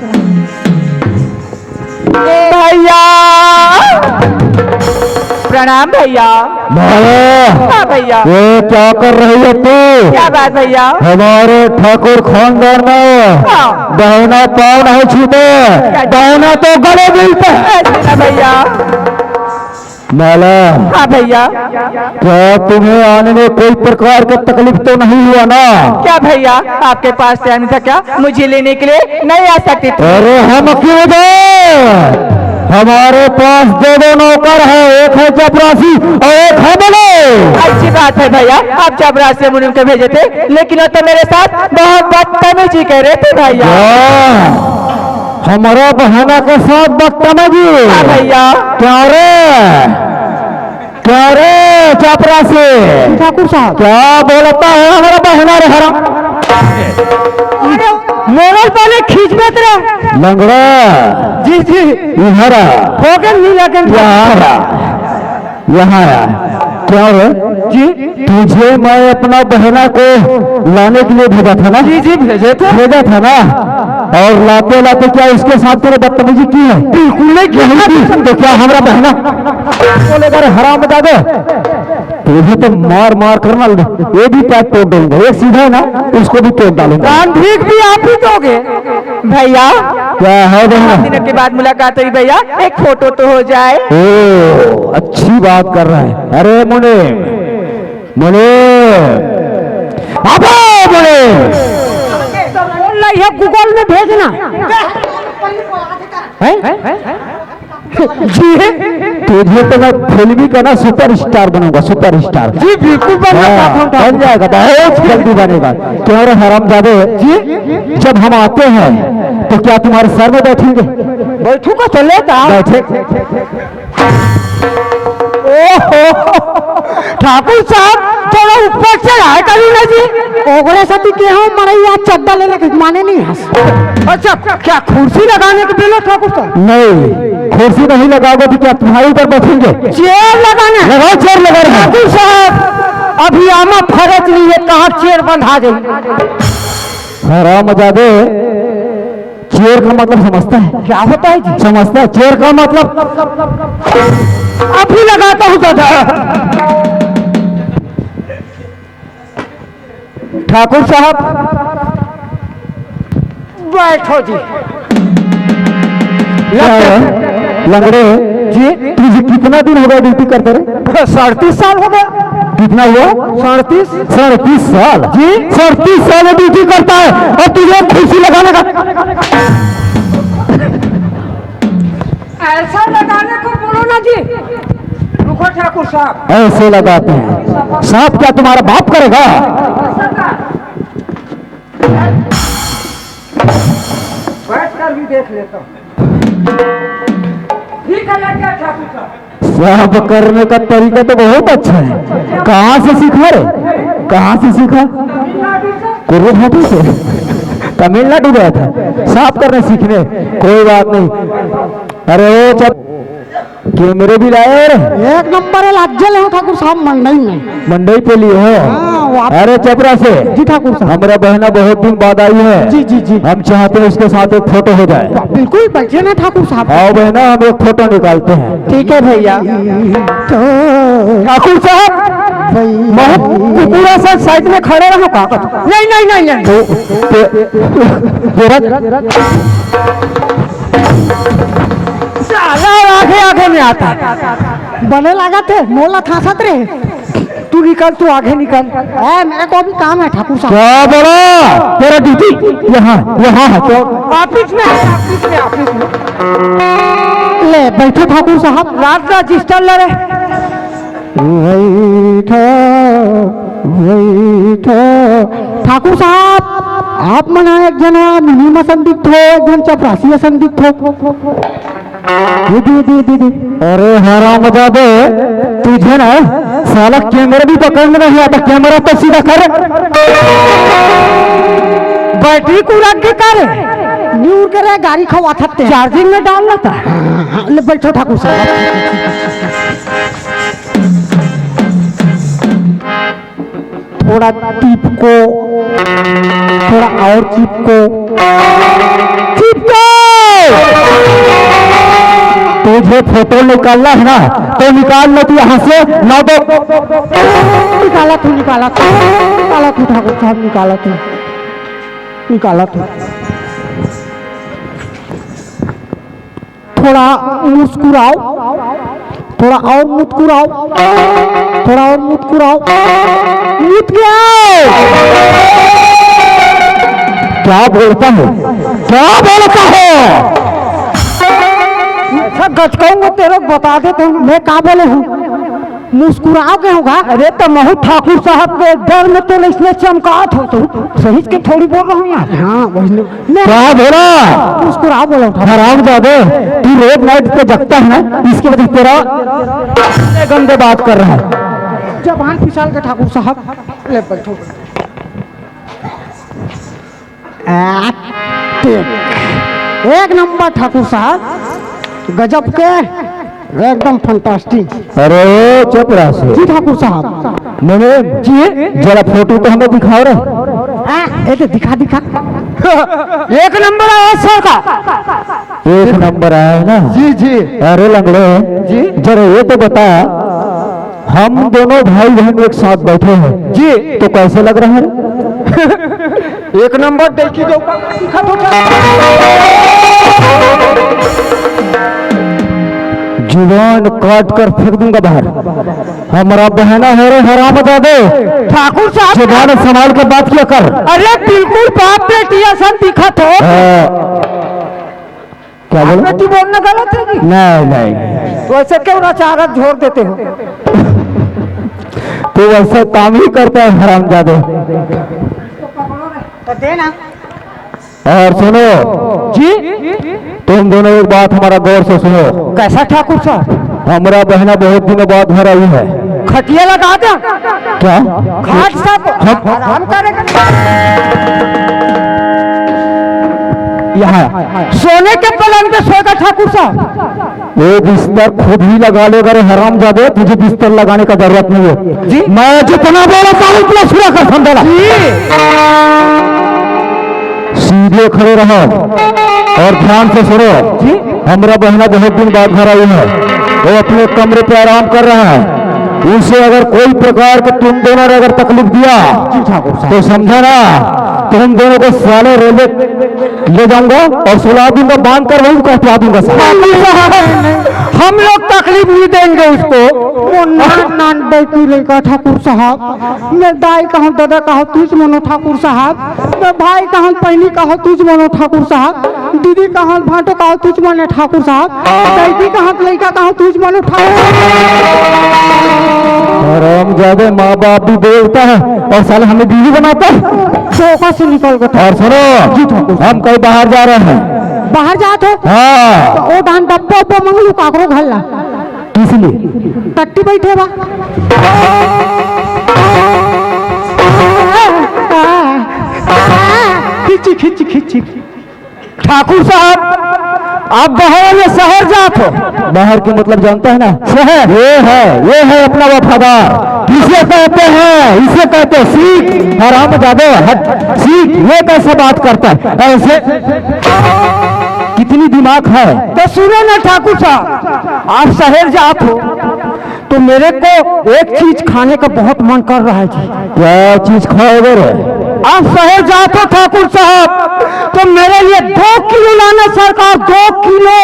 भैया प्रणाम भैया। हाँ भैया। ये क्या कर रही है तू? क्या बात भैया? हमारे ठाकुर खानदान में बहना पाँव नहीं छूते, बहना तो गले मिलते हैं। ऐसे ना भैया। माला, हाँ भैया। क्या तुम्हें आने में कोई प्रकार का तकलीफ तो नहीं हुआ ना? क्या भैया, आपके पास टाइम था क्या मुझे लेने के लिए? नहीं आ सकती थी। अरे हम क्यों जाए? हमारे पास दो नौकर है, एक है चपरासी और एक है बड़े। अच्छी बात है भैया, आप चपरासी से मुनिम को भेजे थे, लेकिन वो तो मेरे साथ बहुत बदतमीजी कह रहे थे भैया। हमारा बहना के साथ बदतमीजी? हाँ भैया। क्या रे चपरासी ठाकुर साहब क्या बोलता है हमारा बहना रे हराम? मोबाइल पहले खींच में तेरे। लंगड़ा जी इधर हो गए नहीं लगे। यहाँ क्या रे जी? तुझे मैं अपना बहना को लाने के लिए भेजा था ना? जी भेजा था ना। और लाते क्या इसके साथ तेरे बदतमीजी की है? बिल्कुल नहीं की। तो क्या हमारा बहना बोलेगा रे हरामजादे? तुझे तो मार करना, ये भी पैक तोड़ दूंगा। एक सीधा है ना, उसको भी तोड़ डालूंगा। ठीक भी आप ही दोगे भैया। क्या है बहना? दिनों के बाद मुलाकात हुई भैया, एक फोटो तो हो जाए। ओ अच्छी बात कर रहा है। अरे मुने ये गूगल में भेजना है? जी तुझे तो मैं फिल्मी का ना सुपर स्टार बनूंगा, सुपर स्टार। जी बिल्कुल बन जाएगा, बहुत जल्दी बनेगा। क्यों रे हरामजादे जी, जब हम आते हैं तो क्या तुम्हारे सर में बैठेंगे? बैठूंगा, चले बैठे। ठाकुर साहब थोड़ा ऊपर चढ़ाए कभी ना जी। ओगरे सती के हम मरैया चद्दा लेने के माने नहीं है। अच्छा क्या कुर्सी लगाने के बिना ठाकुर साहब? नहीं, कुर्सी नहीं लगाओगे तो क्या तुम्हारे ऊपर बैठेंगे? चेयर लगाना। लगाओ, चेयर लगा रहे हैं। ठाकुर साहब अभी आमा फरज नहीं है, कहाँ चेयर बंधा दे। हरामजादे चेयर का मतलब समझता है? क्या होता है जी? समझता है चेयर का मतलब? अभी लगाता हूँ दादा। ठाकुर साहब बैठो जी। लंगड़े जी, तुझे कितना दिन हो गया ड्यूटी करते रहे? 37 साल हो गया। कितना हुआ? 37 साल जी। 37 साल ड्यूटी करता है और तुझे कुर्सी लगाने का? ऐसा लगाने को बोलो ना जी। रुको ठाकुर साहब, ऐसे लगाते हैं। साहब क्या तुम्हारा बाप करेगा? बैठ कर भी देख लेता हूँ। ठीक है लगा ठाकुर साहब। साहब करने का तरीका तो बहुत अच्छा है। कहाँ से सीखा रे? कहाँ से सीखा? कुर्रुघाटी से। तमिलनाडु गया था साफ करने सीखने। कोई बात नहीं। अरे ओ चप क्यों मेरे भी लाए? एक नंबर है लाजल है ठाकुर साहब मंडई में। मंडई पे लिए हो? हाँ हूँ आप। अरे चपरा से जी ठाकुर साहब। हमारा बहना बहुत दिन बाद आई है। जी जी जी। हम चाहते हैं उसके साथ एक फोटो हो जाए। बिल्कुल बैठिए ना ठाकुर साहब। आओ बहना हम एक फोटो निकालते हैं। ठीक है भैया। ठाकुर साहब पूरा सब साइड में खड़े रहो का? नहीं नहीं नहीं नहीं। साला आगे आगे में आता है। बने लगा थे मोला थासत रे। तू निकल, तू आगे निकल। मेरे को भी काम है ठाकुर साहब। क्या बोला? तेरा ड्यूटी यहाँ यहाँ है तो ऑफिस में ले बैठो ठाकुर साहब। रात रजिस्टर ले रहे। ठाकुर साहब आप मना एक जना मिनिमा संदिग्ध हो, एक जन चपरासी संदिग्ध हो। दीदी अरे हरामजादे तुझे ना साला कैमरा भी पकड़ में नहीं आता। कैमरा तो सीधा कर। बैटरी को रख के करे न्यूर करे गाड़ी खवा थकते चार्जिंग में डालना था। ले बैठो ठाकुर साहब। थोड़ा चिपको, थोड़ा और चिपको। तुझे फोटो निकालना है ना तो निकाल लो। तू यहाँ से ना दो। निकाला तू ठाकुर साहब, निकाला तू। थोड़ा मुस्कुराओ, थोड़ा और मुस्कुराओ, थोड़ा और मुस्कुराओ। क्या बोलता है? क्या बोलता है? ऐसा गचकाऊंगा तेरे को बता दे। तो मैं क्या बोले हूँ? मुस्कुराओ के होगा। अरे तो महू ठाकुर साहब के डर में तो इसमें चमकात हो तो सही के थोड़ी बोल रहा हूँ यार। हाँ मैं क्या बोला? मुस्कुराओ बोला। हरामजादे तू रोज नाइट पे जगता है ना, इसकी वजह से तेरा गंदे बात कर रहा है। जबान फिसल के ठाकुर साहब। ले बैठो। एक नंबर ठाकुर साहब, गजब के, एकदम फंटास्टिक। अरे चपरा से जी ठाकुर साहब। मैंने जी जरा फोटो तो हमें दिखाओ रे। तो दिखा एक नंबर है सर का। एक नंबर आया है ना? जी जी। अरे लंगड़े जी जरा ये तो बता, हम दोनों भाई बहन एक साथ बैठे हैं जी, तो कैसे लग रहा है? एक नंबर देखी दो। जुबान काट कर फेंक दूंगा बाहर। हमारा बहना है रे हरामजादे। ठाकुर साहब जुबान संभाल के बात किया कर। अरे बिल्कुल बाप बेटी ऐसा दिखत हो। क्या बोला? बेटी बोलना गलत है जी। नहीं वैसे क्यों राचारत झोर देते हो? तो वैसे काम ही करता है हरामजादे। तो देना। और सुनो जी तुम दोनों एक बात हमारा गौर से सुनो। कैसा ठाकुर साहब? हमारा बहना बहुत दिनों बाद घर आई है। खटिया लगा दे। क्या? खाट साहब आराम करेगा। यहाँ सोने के पलंग पे सोएगा ठाकुर साहब। वो बिस्तर खुद ही लगा लेगा रे हरामजादे। तुझे बिस्तर लगाने का जरूरत नहीं है जी। मैं जितना बोला था उतना सुना कर समझा। सीधे खड़े रहो और ध्यान से सुनो। हमारा बहना बहुत दिन बाद घर आई है। वो अपने कमरे पे आराम कर रहा है। उसे अगर कोई प्रकार के तुम दोनों ने अगर तकलीफ दिया तो समझा ना, तुम दोनों को साले रेलवे ले जाऊंगा और सुला दूंगा, बांध कर वहीं कहवा दूंगा। हम लोग तकलीफ नहीं देंगे उसको। नान बेटी लेगा ठाकुर साहब। मैं दाई कहूँ, दादा कहूँ, तुझ मनो ठाकुर साहब। मैं भाई कहूँ, पहनी कहूँ, तुझ मनो ठाकुर साहब। दीदी कहूँ, भाटो कहूँ, तुझ मनो ठाकुर साहब। बेटी कहूँ, लड़का कहूँ, तुझ मनो ठाकुर। हरामजादे माँ बाप भी बोलता है और साले हमें बीवी बनाता है। चौका से निकल गया। और सुनो हम कहीं बाहर जा रहे हैं। बाहर जात हो? हाँ। तो ओ धान डब्बा उब्बा मंगलू काकरो घल्ला। किस लिए? टट्टी बैठे बा। खिंची खिंची खिंची। ठाकुर साहब आप बाहर में शहर जात हो। बाहर की मतलब जानता है ना? शहर ये है अपना वफादार। किसे कहते हैं? इसे कहते हैं सीख। हराम जादे हट सीख। ये कैसे बात करता है ऐसे? कितनी दिमाग है? तो सुनो ना ठाकुर साहब, आप शहर जात हो तो मेरे को एक चीज खाने का बहुत मन कर रहा है जी। क्या चीज खाओगे रे? आप शहर जात हो ठाकुर साहब तो मेरे लिए 2 किलो लाना सरकार। 2 किलो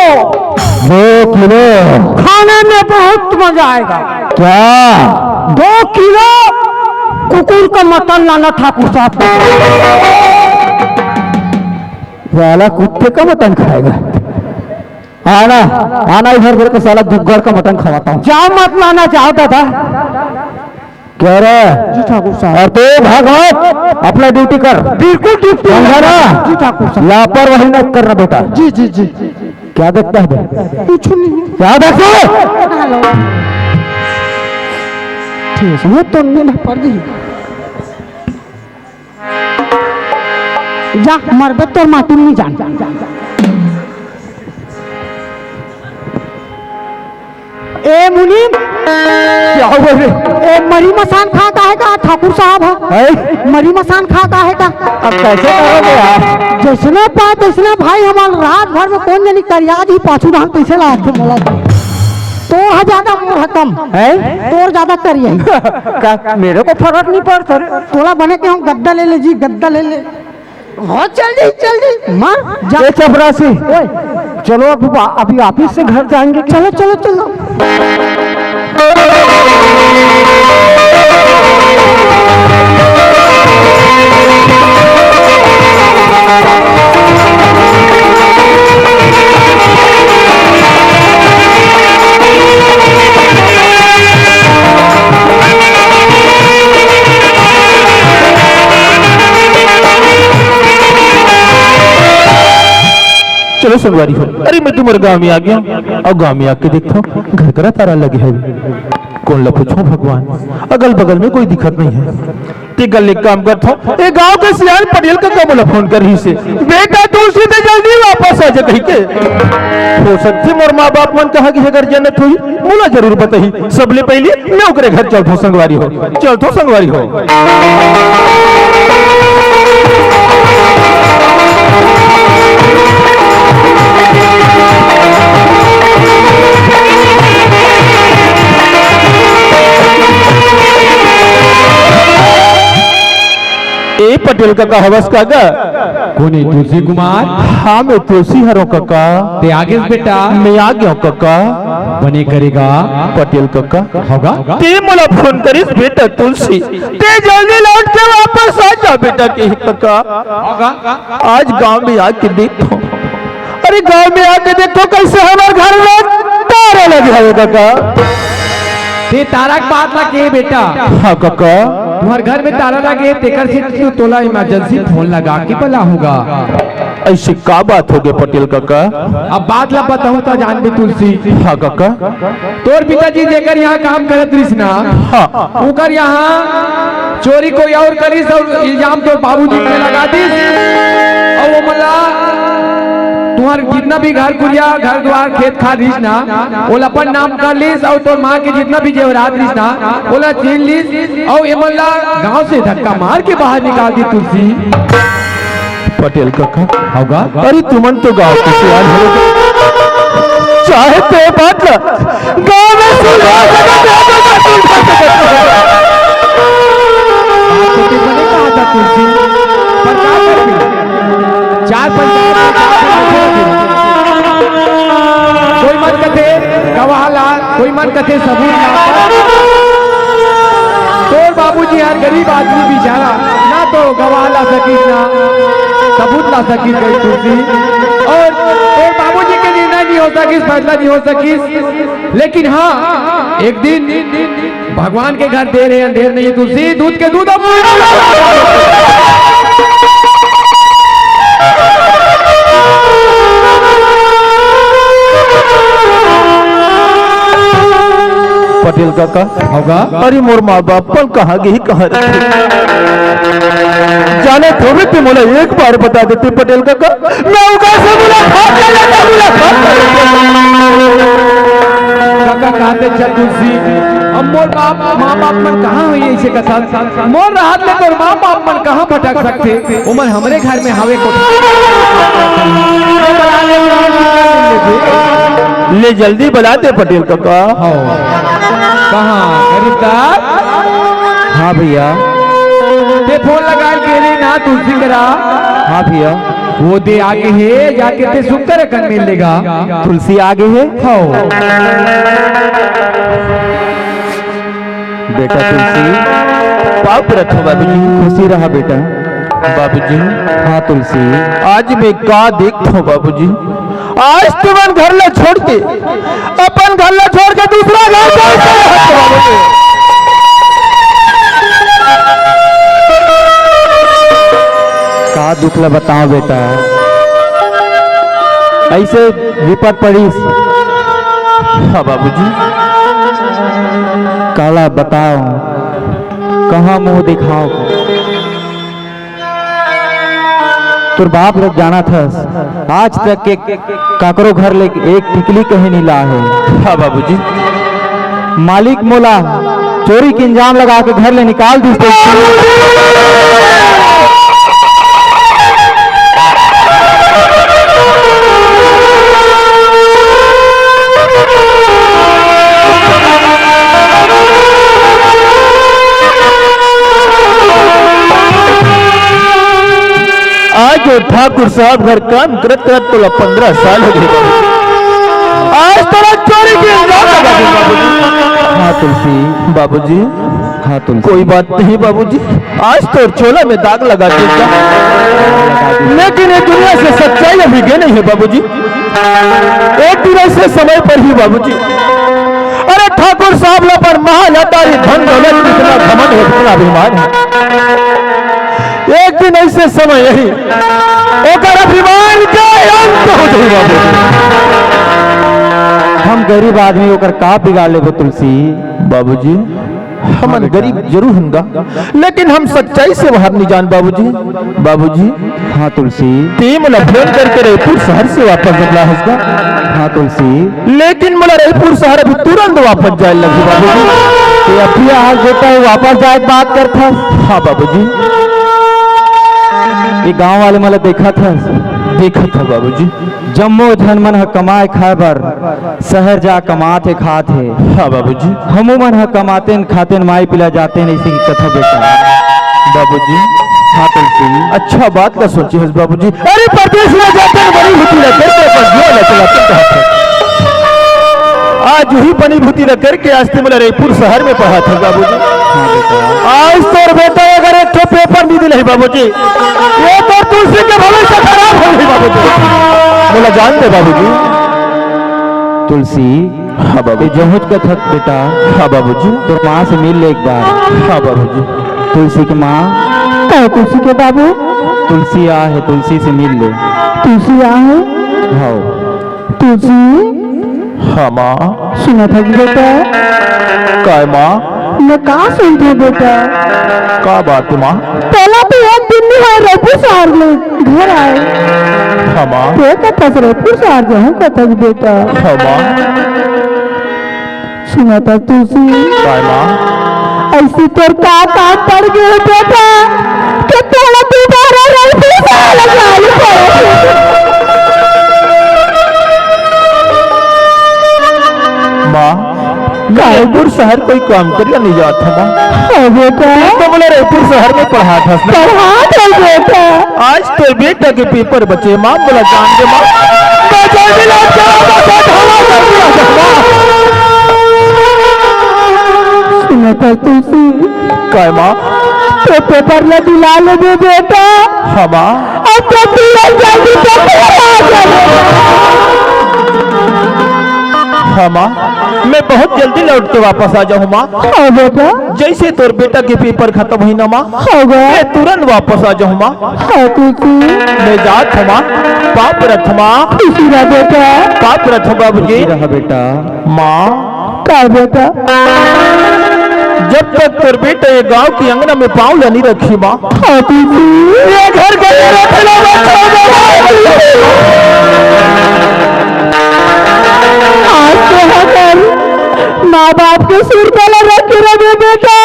2 किलो खाने में बहुत मजा आएगा। क्या? 2 किलो कुकुर का मटन लाना ठाकुर साहब। साला कुत्ते का मटन खाएगा? आना आना इधर, मेरे को साला दुग्गर का मटन खवाता हूँ। जाओ मत लाना, जाओ दादा। कह रहे जी ठाकुर साहब। और तो भागवत अपना ड्यूटी कर। बिल्कुल ड्यूटी समझा ना? जी ठाकुर साहब। लापरवाही न करना बेटा। जी जी जी। क्या देखता है? कुछ नहीं। क्या देखते हो? ठीक है, वो तो नहीं पड़ गई। जा मरबे तो मातूम नहीं जान। ए मुनीम, क्या हुआ रे? ए मरी मसान खा का है का ठाकुर साहब? है मरी मसान खा का है का? अब कैसे करोगे आप? जैसना पात वैसना भाई, हमारे रात भर में कौन जानी करियाद ही पाछू धान पैसे ला थे मोला। तोर है ज्यादा, मोर है कम है। तोर ज्यादा करिए मेरे को फर्क नहीं पड़ता। तोला बने के हम गद्दा ले ले जी, गद्दा ले ले। बहुत जल्दी मार जा। चपरासी चलो अभी ऑफिस से घर जाएंगे। चलो चलो चलो। चलो संगवारी हो। अरे मैं तुम्हारे गांव में आ गया और गांव में आके देखता हूँ घर का तारा लगे है। कौन ला पूछो भगवान, अगल बगल में कोई दिक्कत नहीं है। ते गल एक काम करता हूँ, ये गांव के सियान पटेल का कब बोला फोन कर ही से बेटा तू उसी से जल्दी वापस आ जा कहीं के। हो सकती मोर माँ बाप मन कहा कि अगर जन्नत हुई बोला जरूर बताही। सबले पहले मैं ओकरे घर चलता संगवारी हो। चलता संगवारी हो। ए पटेल काका हवस काका कोने तुलसी कुमार? हाँ मैं तुलसी हरो काका। ते आगे बेटा मैं आ गया काका। बने करेगा पटेल काका होगा। ते मला फोन करिस बेटा तुलसी, ते जल्दी लौट के वापस आ जा बेटा के काका। होगा। आज गांव में आके देखो, अरे गांव में आके देखो कैसे हमारे घर में तारे लगे है काका। ते तारा के बात ला के बेटा? हाँ काका। तुम्हारे घर में ताला लगे तेकर से तू तोला इमरजेंसी फोन लगा के पला होगा। ऐसी का बात हो गई पटेल काका? अब बात ला बताऊं तो जान भी तुलसी। हाँ काका। तोर पिताजी जेकर यहाँ काम करत रहिस ना, हाँ उकर यहाँ चोरी कोई और करिस और इल्जाम तो बाबूजी पे लगा दिस। और वो मला तुम्हार जितना भी घर कुरिया घर द्वार खेत खाद रहिस ना, ओला अपन नाम कर लिस और तोर माँ के जितना भी जेवरात रहिस ना ओला छीन लिस और ये मला गांव से धक्का मार के बाहर निकाल दी तुलसी। पटेल काका होगा। अरे तुमन तो गांव के सियान हो, चाहे तो बात ला गांव में सुलह मैंने कहा था तुलसी पर क्या करेंगे? 4 कोई मन कथे गवाह ला, कोई मन कथे सबूत ला। तोर बाबूजी यार गरीब आदमी बेचारा ना तो गवाह ला सकी ना सबूत ला सकी कोई तुलसी। और तोर बाबूजी के निर्णय नहीं हो सकी, फैसला नहीं हो सकी। लेकिन हाँ एक दिन भगवान के घर देर है अंधेर नहीं तुलसी। दूध के दूध अब पटेल काका होगा। अरे मोर माँ बाप पर कहा गई कहा जाने तो भी तुम मुझे एक बार बता देते पटेल काका, मैं उनका से मुलाकात कर लेता। काका कहते तुलसी अब मोर बाप माँ बाप मन कहाँ हुई ऐसे कथा मोर राहत ले तोर माँ बाप मन कहाँ भटक सकते उमर हमरे घर में हवे को ले जल्दी बुला दे पटेल काका। कहाँ गरीबदार? हाँ भैया। ते फोन लगा के रे ना तुलसी करा। हाँ भैया। वो दे आगे है जाके ते सुकर कर मिल लेगा। तुलसी आगे है। हाँ बेटा तुलसी पाप रखो बाबूजी, खुशी रहा बेटा। बाबूजी। हाँ तुलसी आज मैं का देखता हूँ बाबूजी, आज तुम घर ले छोड़ के अपन घर ले छोड़ के दूसरा घर बाबूजी। का दुख ला बताओ बेटा, ऐसे विपद पड़ी। हाँ बाबूजी। काला बताओ कहाँ मुंह दिखाओ, तुर बाप लोग जाना था आज तक के काकरो घर ले एक टिकली कहीं नहीं ला है। हाँ बाबूजी। मालिक मोला चोरी के इंजाम लगा के घर ले निकाल दी। आज जो ठाकुर साहब घर काम करत करत तो 15 साल हो गए, आज तेरा चोरी की इल्जाम लगा दी बाबूजी। हाँ तुलसी बाबूजी। हाँ तुलसी कोई बात नहीं बाबूजी, आज तो चोला में दाग लगा देगा, लेकिन ये दुनिया से सच्चाई अभी गई नहीं है बाबूजी। एक दिन ऐसे समय पर ही बाबूजी, अरे ठाकुर साहब ला पर महल अटारी धन दौलत कितना घमंड है, कितना अभिमान है। एक दिन ऐसे समय यही ओकर अभिमान के अंत हो जाई बाबूजी। हम गरीब आदमी ओकर का बिगाड़ लेबो तुलसी। बाबूजी हम गरीब जरूर होंगे, लेकिन हम सच्चाई से बाहर नहीं जान बाबूजी। बाबूजी। हाँ तुलसी। ती मला फोन करके रायपुर शहर से वापस निकला हंसगा। हाँ तुलसी। लेकिन मला रायपुर शहर अभी तुरंत वापस जाए लगी बाबूजी। अभी आज बेटा वापस जाए बात करता। हाँ बाबूजी। ये गांव वाले मला देखा था बाबूजी। जम्मो धन मन ह कमाए खाए बर शहर जा कमाते खाते। हाँ बाबूजी। हमू मन ह कमाते खाते माई पिला जाते नहीं इसी कथा बेटा। बाबूजी। हाँ तुलसी। अच्छा बात का सोची है बाबूजी। अरे परदेश में जाते बड़ी भूति करके आज ही बनी भूति न करके आज ते मला रायपुर शहर में पढ़ा था बाबूजी। आज तो बेटा अगर एक तो पेपर नहीं दिले बाबूजी, ये तो तुलसी के भविष्य खराब हो गई बाबूजी। बोला जानते बाबूजी। तुलसी। हाँ बाबू। जहुज का थक बेटा। हाँ बाबूजी। तो माँ से मिल ले एक बार। हाँ बाबूजी। तुलसी की माँ। तुलसी के बाबू। तुलसी आ है, तुलसी से मिल ले। तुलसी आ है। हाँ तुलसी। हाँ माँ। सुना था बेटा। काय माँ? मैं कहाँ सुनती हूँ बेटा। क्या बात है माँ? पहला तो एक दिन में है रायपुर शहर में घर आए। हाँ माँ। तो कथा से रायपुर शहर जाऊँ कथा बेटा। हाँ माँ। सुना था तुलसी। काय माँ? ऐसी तो का काम पड़ गया बेटा कि थोड़ा दोबारा रायपुर शहर माँ। रायपुर शहर कोई काम करना नहीं जाता माँ। बेटा तो बोले रायपुर शहर में पढ़ा था बेटा। आज तो बेटा के पेपर बचे माँ। बोला जान दे माँ। सुना था तुलसी। काय माँ? तो पेपर ले दिला ले बेटा। हाँ माँ। अब तो जल्दी हाँ माँ, मैं बहुत जल्दी लौट के वापस आ जाऊँ माँ। हाँ बेटा। जैसे तोर बेटा के पेपर खत्म हुई ना माँ, मैं तुरंत वापस आ जाऊँ माँ। हाँ मैं जात हूँ माँ। पाप रथ माँ। खुशी रहा बेटा। पाप रथ बाबूजी। रहा बेटा। माँ। क्या बेटा? जब तक तेरे बेटा ये गांव की अंगना में पाँव नहीं रखी माँ, ये घर के माँ बाप के सिर पे रख रहे बेटा।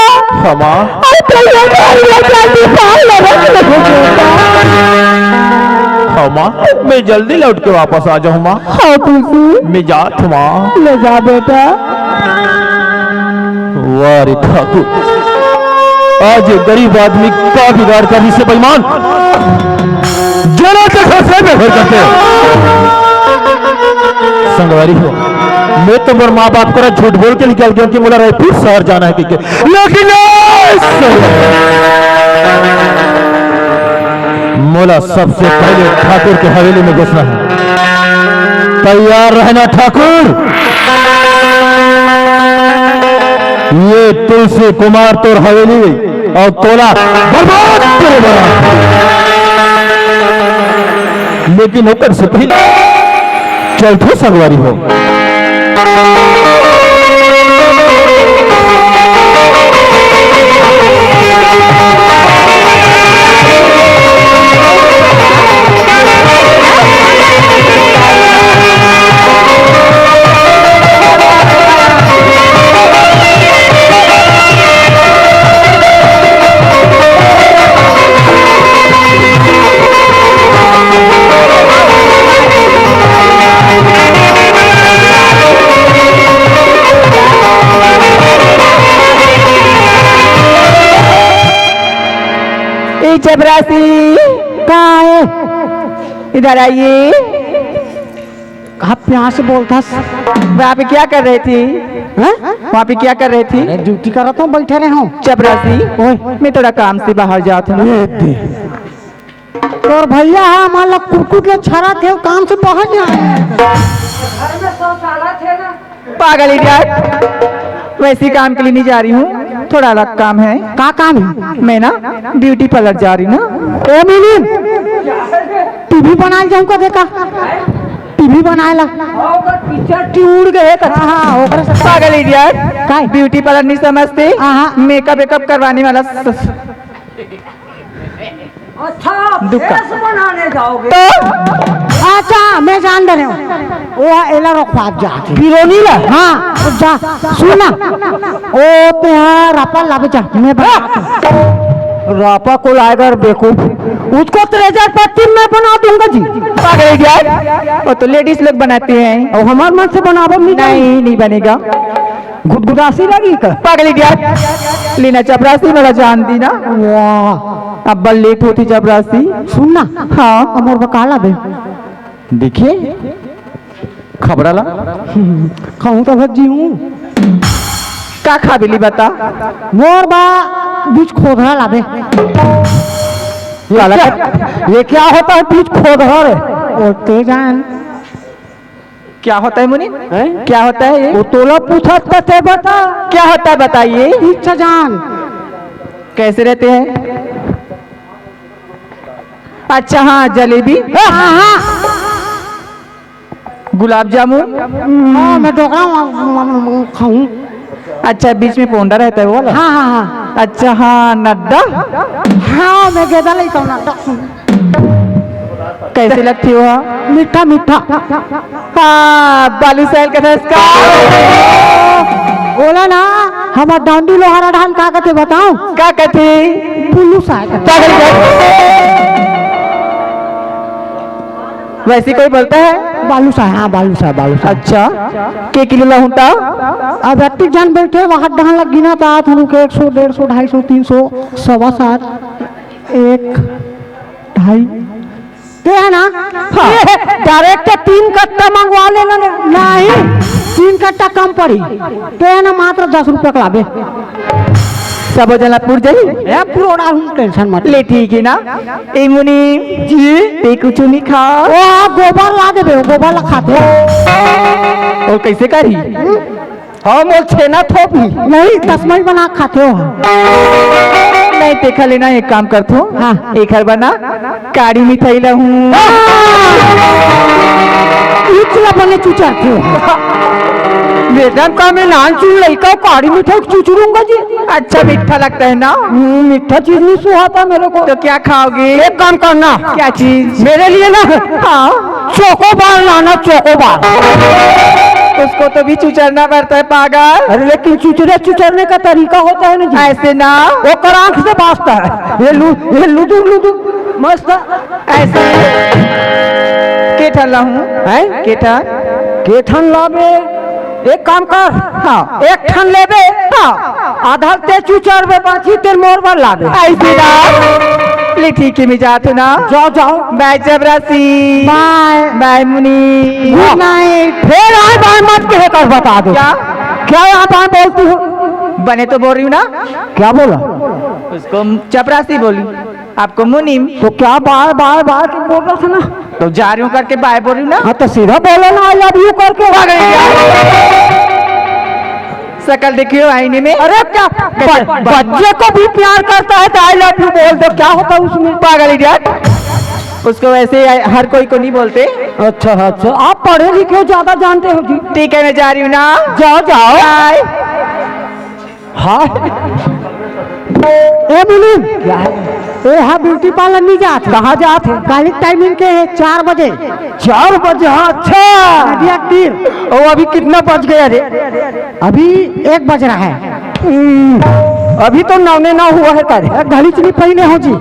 माँ मैं जल्दी लौट के वापस आ जाऊँ माँ। हाँ खुशी मैं जात माँ। ले जा बेटा। वाह रे ठाकुर, आज ये गरीब आदमी का बिगाड़ करने से बेईमान जरा से घर में घर करते संगवारी हो। मैं तो मेरे माँ बाप को झूठ बोल के निकल गया कि मुझे रायपुर शहर जाना है कि लेकिन मोला सबसे पहले ठाकुर की हवेली में घुसना है। तैयार रहना ठाकुर। ये तुलसी कुमार तोर हवेली और तोला बर्बाद करेगा, लेकिन होकर से पहले चल तो संगवारी हो। चपरासी कहाँ है? इधर आइए। कहाँ यहाँ से बोलता? वहाँ पे क्या कर रही थी? वहाँ पे क्या कर रही थी? अरे ड्यूटी कर रहा हूँ, बैठे रहे हूँ। चपरासी मैं थोड़ा काम से बाहर जाता हूँ। और भैया है हमारा कुकुर के छड़ा थे, काम से बाहर जाए। घर में शौचालय थे ना। पागल इडियट, वैसे काम के लिए नहीं जा रही हूँ, थोड़ा अलग काम है। क्या काम है? मैं ना ब्यूटी पार्लर जा रही हूँ ना। ए मिनी टीवी बना जाऊँ का देखा? टीवी बनाएला होगा टीचर टूट गए। हाँ पागल इडियट, काय? ब्यूटी पार्लर नहीं समझते? हाँ। मेकअप वेकअप करवाने वाला अच्छा फेस बनाने जाओगे? अच्छा मैं जान दे रहा हूँ, वो एला रोकवाप जाती बिरोनी ला। हाँ जा सुना, ओ पे हाँ रापा लावे जा, मैं बना रापा को लाएगा बेवकूफ, उसको 3035 मैं बना दूंगा जी। पागल इडियट, वो तो लेडीज लोग बनाते हैं। और हमारे मन से बनावा नहीं बनेगा, गुदगुदासी लगी का। पागल इडियट, लीना चपरासी मेरा जान दी ना। वाह अब बल लेट होती चपरासी। सुनना, हाँ अमर बकाला दे देखिए खबराला खाऊं तो भज्जी हूँ। का खा बिली बता? मोर बा बीच खोदरा लावे। ये क्या होता है बीच खोदरा रे? ओ ते जान क्या होता है मुनि? क्या होता है ये? वो तोला पूछा ते बता क्या होता है बताइए। इच्छा जान कैसे रहते हैं? अच्छा हाँ, जलेबी, हाँ गुलाब जामुन, हाँ मैं ढोकला खाऊं। अच्छा बीच में पोंडा रहता है वो वाला? हाँ हाँ हाँ अच्छा हाँ, नड्डा, हाँ मैं गेदा नहीं खाऊं ना। कैसे लगती हो? मीठा मीठा। हाँ बालू साइल का धसका। बोला ना हमारा डांडी लोहारा ढाल का कहते बताओ? क्या कहते? पुलू साहब वैसे कोई बोलता है? बालू साहब, हाँ बालू साहब बालू साहब। अच्छा के किलो लाऊंटा? अब व्यक्ति जान बैठे वहां ढाल लग गिना था थोड़ा के 100 150 250 300 7.25 1 2.5 ते है ना। हाँ डायरेक्ट 3 कट्टा मंगवा लेना। नहीं 3 कट्टा कम पड़ी ते है ना, मात्र 10 रुपये का लाभे। सब जलापुर जाई पूरा टेंशन मत ले, ठीक है ना। ए मुनि जी ते कुछ नहीं खा। ओ गोबर ला दे, गोबर ला खाते और कैसे करी? हाँ मोल छेना थोपी नहीं तस्मई बना खाते हो। नहीं देखा लेना, एक काम करते हो। हाँ। एक हर बना काड़ी मिठाई ला हूँ। इचला बने चुचाते हो। मैडम का मैं नान चूर लड़का काड़ी मिठाई चुचुरूंगा जी। अच्छा मीठा लगता है ना? मीठा चीज नहीं सुहाता मेरे को। तो क्या खाओगे? एक काम करना, क्या चीज? मेरे लिए ना हाँ चोकोबार लाना, चोकोबार। उसको तो भी चुचरना पड़ता है पागल। अरे लेकिन चुचरने का तरीका होता है ना जी। ऐसे ना, वो कर आंख से बाजता है, ये लुदू लुदू मस्त ऐसे केठन लाऊं है। केठन? केठन लाबे, एक काम कर, हाँ एक ठन लेबे, हाँ आधा ते चुचरबे, बाकी तेल मोरबा लाबे। ऐसे ना ले ठीक है मैं जाती हूँ ना। जाओ जाओ, bye Jabrasi. Bye bye Muni. Good night. फिर आए बाय मत कहे कर बता दो। क्या क्या यहाँ बाय बोलती हो? बने तो बोल रही हूँ ना। क्या बोला? उसको चपरासी बोली, आपको मुनीम। तो क्या बाय बाय बाय की बोल रहा था ना? तो जा रही हूँ करके बाय बोल रही हूँ ना। हाँ तो सीधा बोलो ना, आई लव यू करके। शकल देखियो आईने में। अरे क्या बच्चे को भी प्यार करता है तो आई लव यू बोल दो, क्या होता है उसमें? पागल इडियट, उसको वैसे हर कोई को नहीं बोलते। अच्छा अच्छा, आप पढ़े लिखे हो, ज्यादा जानते हो जी। ठीक है मैं जा रही हूँ ना। जाओ जाओ। बाय। हाँ ए मुनीम, क्या है? ए हाँ ब्यूटी पार्लर नहीं जाते। कहाँ जाते? काली टाइमिंग के 4 बजे। 4 बजे? हाँ अच्छा। ओ अभी कितना बज गया रे? अभी 1 बज रहा है। अभी तो 9 ना हुआ है। कर घड़ी नहीं पहने हो जी,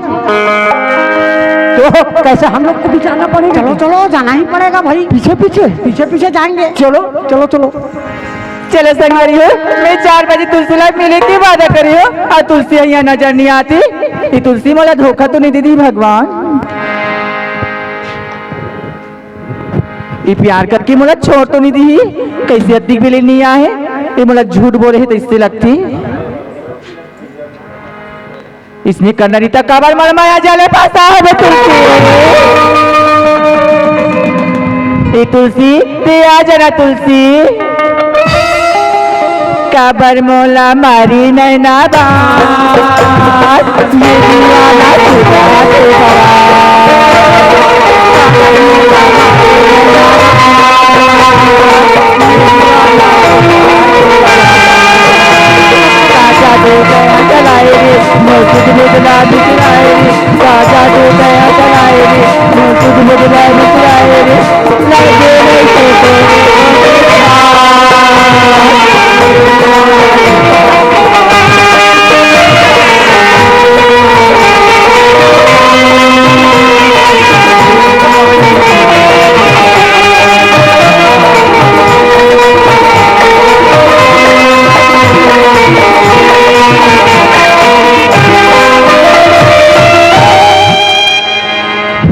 तो कैसे हम लोग को भी जाना पड़ेगा? चलो चलो, जाना ही पड़ेगा भाई। पीछे पीछे पीछे पीछे जाएंगे। चलो चलो चलो चलो संगवारी हो, मैं 4 बजे तुलसी लाइव मिले की वादा करी हो, और तुलसी यहाँ नजर नहीं आती। ये तुलसी मोला धोखा तो नहीं दीदी भगवान। ये प्यार करके मोला छोड़ तो नहीं दी, कैसे अतिक भी नहीं आए। ये मोला झूठ बोले है तो इससे लगती इसने करना रीता काबर मरमाया जाले पासा है तुलसी। ये तुलसी ते आ जाना तुलसी, काबर मोला मारी नैना बात, ये दीवाना तुझा तुझा। काजा दे गया जलाए रे, मौजूद मुदला दिखलाए रे। काजा दे गया जलाए रे, मौजूद मुदला दिखलाए रे। लगे नहीं तो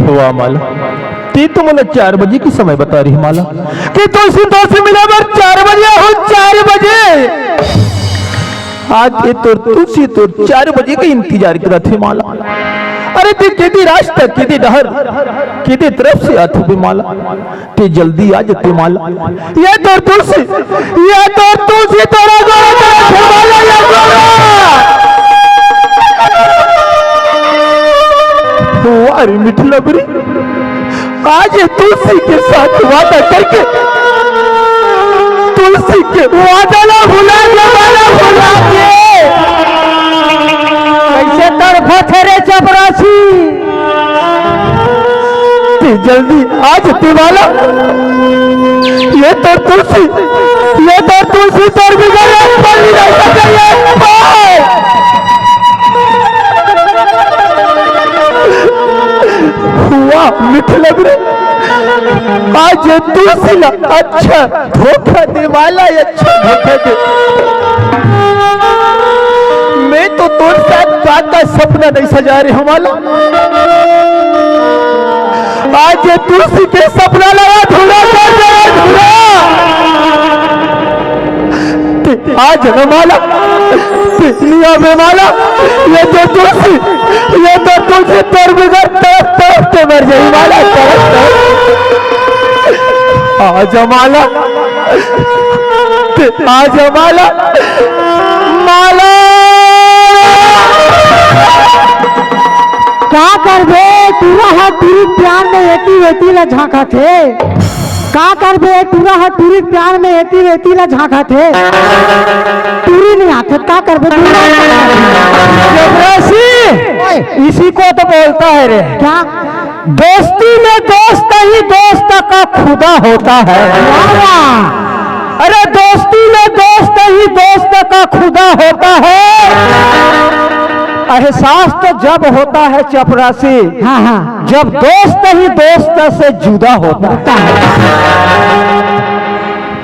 हुआ माला, ते तो मला 4 बजे की समय बता रही माला कि तुलसी दोस्त मिला बर 4 बजे हो। 4 बजे आज ये तो तुलसी तो 4 बजे का इंतजार कर थे माला। अरे ते केदी रास्ता केदी डहर केदी तरफ से आते भी माला, ते जल्दी आ जाते माला। ये तो तुलसी तोरा गोरा तेरा माला या गोरा। अरे मिठला बुरी, आज तुलसी के साथ वादा करके तुलसी के वादा ना भुला के कैसे तरफ रे चपरासी। ते जल्दी आज वाला। ये तो तुलसी तोर बिगड़ नहीं सके। हुआ मिठला बुरी, आज तुलसी ना अच्छा धोखा दे वाला, अच्छा धोखा दे। मैं तो तोर साथ बात का सपना नहीं सजा रहे हमारा। आज ये तुलसी के सपना लगा धुरा कर दे धुरा। आज न माला लिया बेमाला, ये तो तुलसी तोर बिगड़ तरफ ते मर जाई माला, आज माला माला क्या कर बे तूरा हाथ पूरी प्यार में एटी ला झांका थे। का करबे टूरा है टूरी प्यार में एती वेती ला झांका थे टूरी नहीं आते का करबे इसी को तो बोलता है रे, क्या दोस्ती में दोस्त ही दोस्त का खुदा होता है। अरे दोस्ती में दोस्त ही दोस्त का खुदा होता है। एहसास तो जब होता है चपरासी, हाँ हाँ जब दोस्त ही दोस्त से जुदा होता है।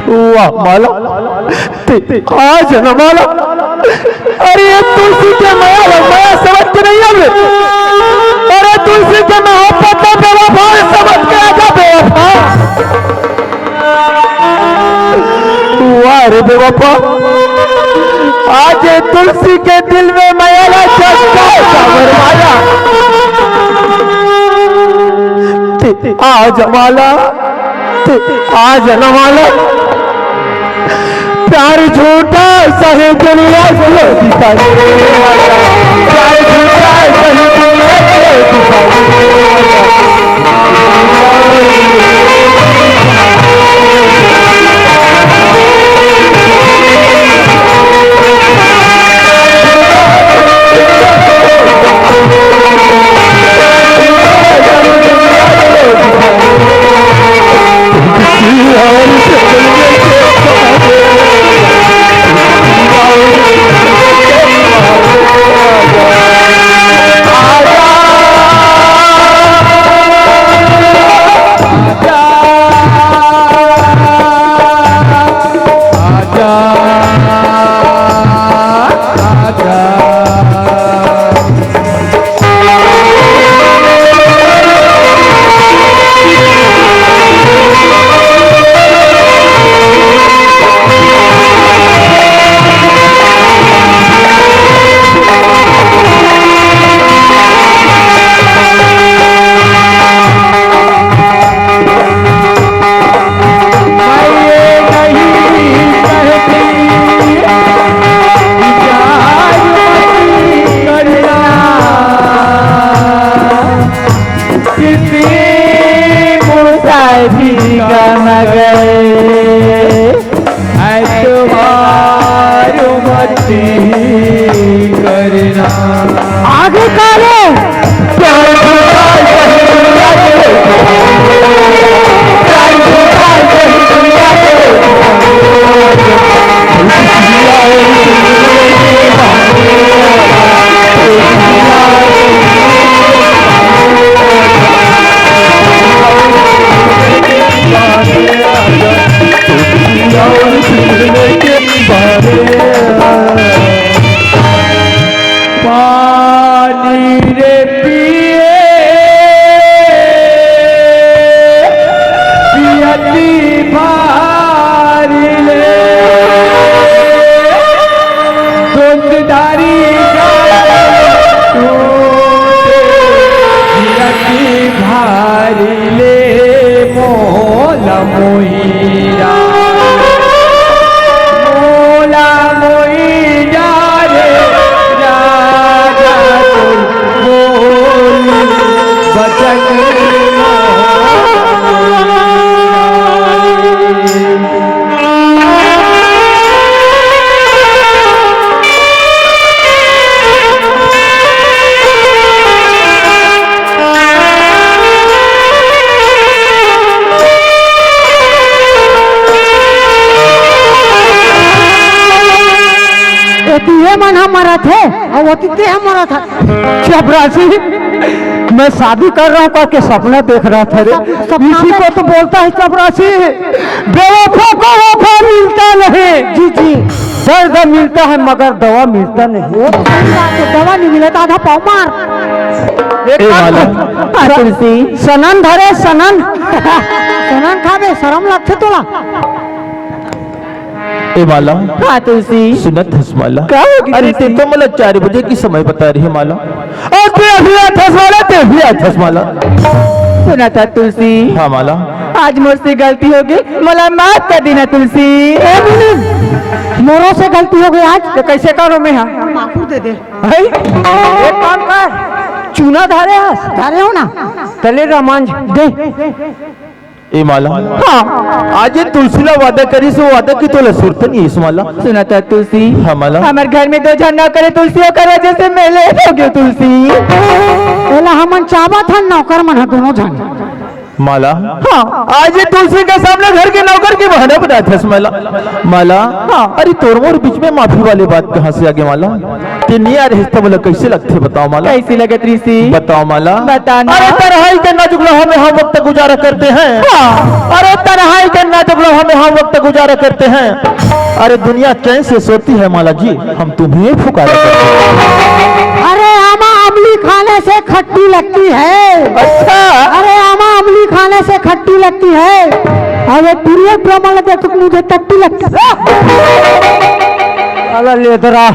वाह माला, आज न माला, अरे ये तुलसी के माया समझ के नहीं आवे। अरे तुलसी के मोहब्बत का बेवफा समझ के आजा बेवफा। वाह रे बेवफा, आज तुलसी के दिल में माया चस्का माया। आज माला, आज न माला, प्यार झूठा सही दुनिया से दिखाई, प्यार झूठा सही दुनिया से आगे काले मन हमारा थे और वो तिते हमारा था। चपरासी, मैं शादी कर रहा हूँ करके सपना देख रहा था रे। इसी को तो बोलता है चपरासी, बेवफा को वफा मिलता नहीं। जी जी दर्द मिलता है मगर दवा मिलता नहीं। वो तो सही बात है, दवा नहीं मिले तो आधा पाव मार। तुलसी सनन धरे सनन सनन खावे शरम लगते तोला। ए माला, हाँ तुलसी, सुनत हस माला, क्या होगी अरे तुलसी? ते तो मला 4 बजे की समय बता रही है माला, और तू अभी आठस माला, ते भी आठस माला। सुना था तुलसी, हाँ माला, आज मुझसे गलती हो गई, मला माफ कर देना तुलसी। मोरों से गलती हो गई आज तो कैसे करो मैं? हाँ माकूर दे दे। एक काम कर, चूना धारे हस धारे हो ना तले रमांज दे ए माला हाँ आज ये तुलसीला वादा करी से वादा की तोला सुरत नहीं इस माला सुना था तुलसी हाँ माला हमारे घर में दो झंडा करे तुलसी कर वजह से मैं लेट हो गया तुलसी एला हमन चाहत हन नौकर मन ह दोनों जन माला हाँ आज ये तुलसी के सामने घर के नौकर के बहाना बना था माला माला हाँ। अरे तोर मोर बीच में माफी वाली बात कहाँ से आ गई माला ते नहीं आ रही बोला कैसे लगते बताओ माला कैसी लगे तुलसी बताओ माला बताना। अरे तन्हाई के नाजुक लम्हों में हम वक्त गुजारा करते हैं अरे तन्हाई के नाजुक लम्हों में हम वक्त गुजारा करते हैं अरे दुनिया चैन से सोती है माला जी हम तुम्हें पुकारा करते हैं। अरे आमा अमली खाने से खट्टी लगती है अच्छा अरे आमा अमली खाने से खट्टी लगती है अरे प्रिय प्रमाण देखो मुझे टट्टी लगती है अरे लेदरा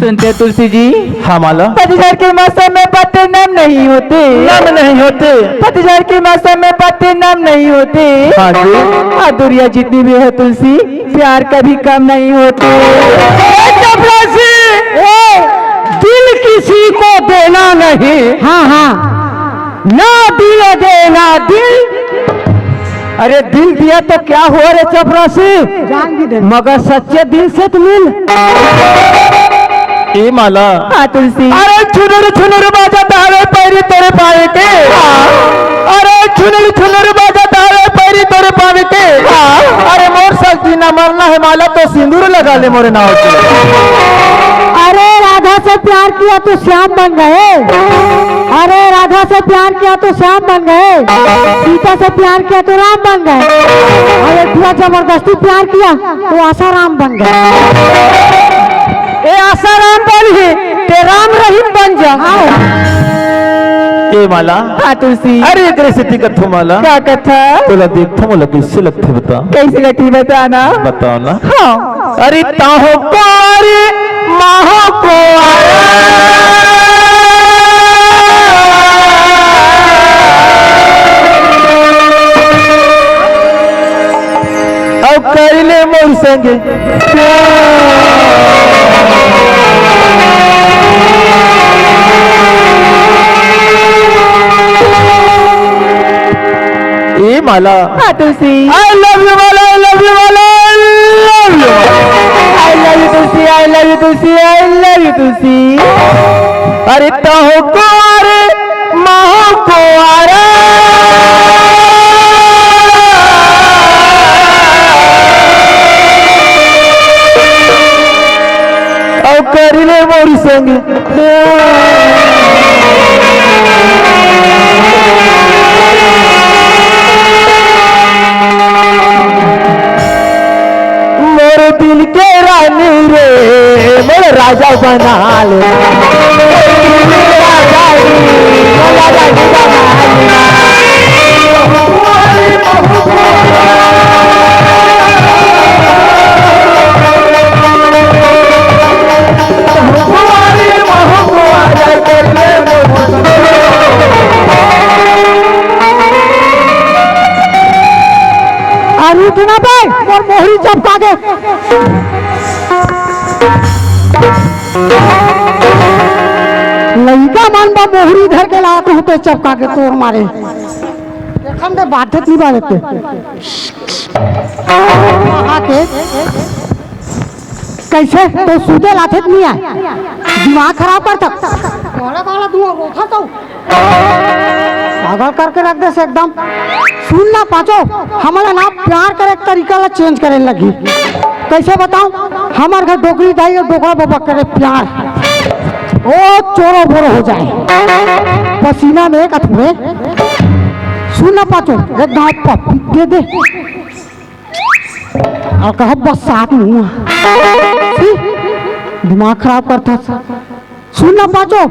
सुनते तुलसी जी हाँ माला पतझड़ के मौसम में पत्ते नम नहीं होते नम नहीं होते पतझड़ के मौसम में पत्ते नम नहीं होते हाँ जी और दुनिया जितनी भी है तुलसी प्यार कभी कम नहीं होते दिल किसी को देना नहीं हाँ हाँ ना दिल देना दिल अरे दिल दिया तो क्या हुआ रे चपरासी जान भी दे मगर सच्चे दिल से तो मिल ए माला हाँ तुलसी अरे छुनुर बाजा तारे पैरी तेरे पाए के अरे छुनुर बाजा तारे पैरी तेरे पाए के अरे मोर सल्ती ना मरना है माला तो सिंदूर लगा ले मोरे नाव पे अरे राधा से प्यार किया तो श्याम बन गए अरे राधा से प्यार किया तो श्याम बन गए सीता से प्यार किया तो राम बन गए अरे पूरा जबरदस्ती प्यार किया तो आसाराम बन गए ए आसाराम बन ही ते राम रहीम बन जा ए माला हाँ तुलसी अरे एक से टिकट हो माला क्या कथा तोला देखता मोला कैसे लगते बता कैसी लगी बताना बताओ ना हाँ अरे ताहो पार माहो को अब कर ले मोर संगे ए माला हाँ Tulsi I love you Mala I love you Mala I love you Tulsi I love you Tulsi I love you Tulsi अरे ताहो कुआर माहो कुआरा और कर ले मोर संग मोर दिल के रानी रे मोर राजा बना ले अरे उठना भाई और मोहरी चपका दे लड़का मान बा मोहरी धर के लात होते चपका के तोड़ मारे देखम दे बाधत नहीं बाधते आके कैसे तो सूदे लाथत नहीं आए दिमाग खराब कर तक काला काला धुआं रोथा तो पागल करके रख दे से एकदम सुन ना पाचो हमारा ना प्यार करे तरीका ला चेंज करे लगी कैसे बताऊं हमारे घर डोकरी दाई और डोकरा बाबा करे प्यार ओ चोरो बोरो हो जाए पसीना में एक अथुए सुन ना पाचो एक दांत पप्पी दे दे और कहा बस साथ में हुआ दिमाग खराब करता सुन ना पांचों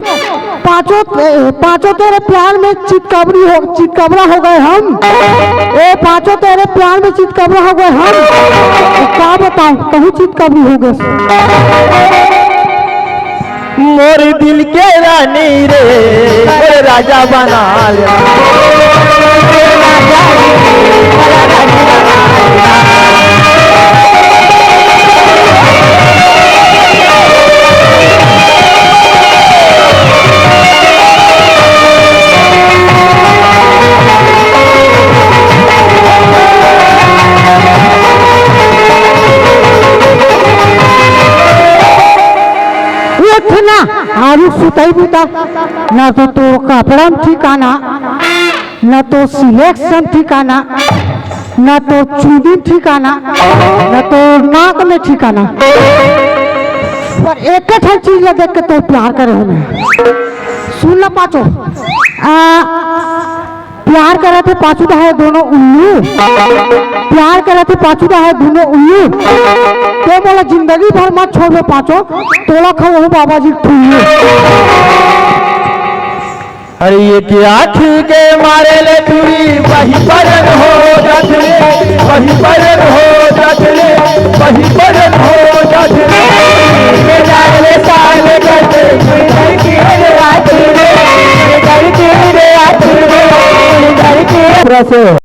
तेरे प्यार में चितकबरा हो गए हम ए पांचों तेरे प्यार में चितकबरा हो गए हम क्या बताऊं कहूँ चितकबरी हो गए मोर दिल के रानी रे मोर राजा बना ले आरु सुताई बुता न तो कपड़ा में ठिकाना न तो सिलेक्शन ठिकाना न तो चूड़ी ठिकाना न तो नाक में ठिकाना पर एक चीज देख के तो प्यार करे हमें सुन लो पाँचों प्यार करे थे पाँचों है दोनों उल्लू प्यार करे थे पाँचों है दोनों उल्लू तो बोला जिंदगी भर मत छोड़ो पाँचों तोला खाओ बाबा जी ठुल्लू अरे ये क्या ठीक है मारे ले तुरी वही परन हो जाते वही परन हो जाते वही परन हो जाते साल करते घर के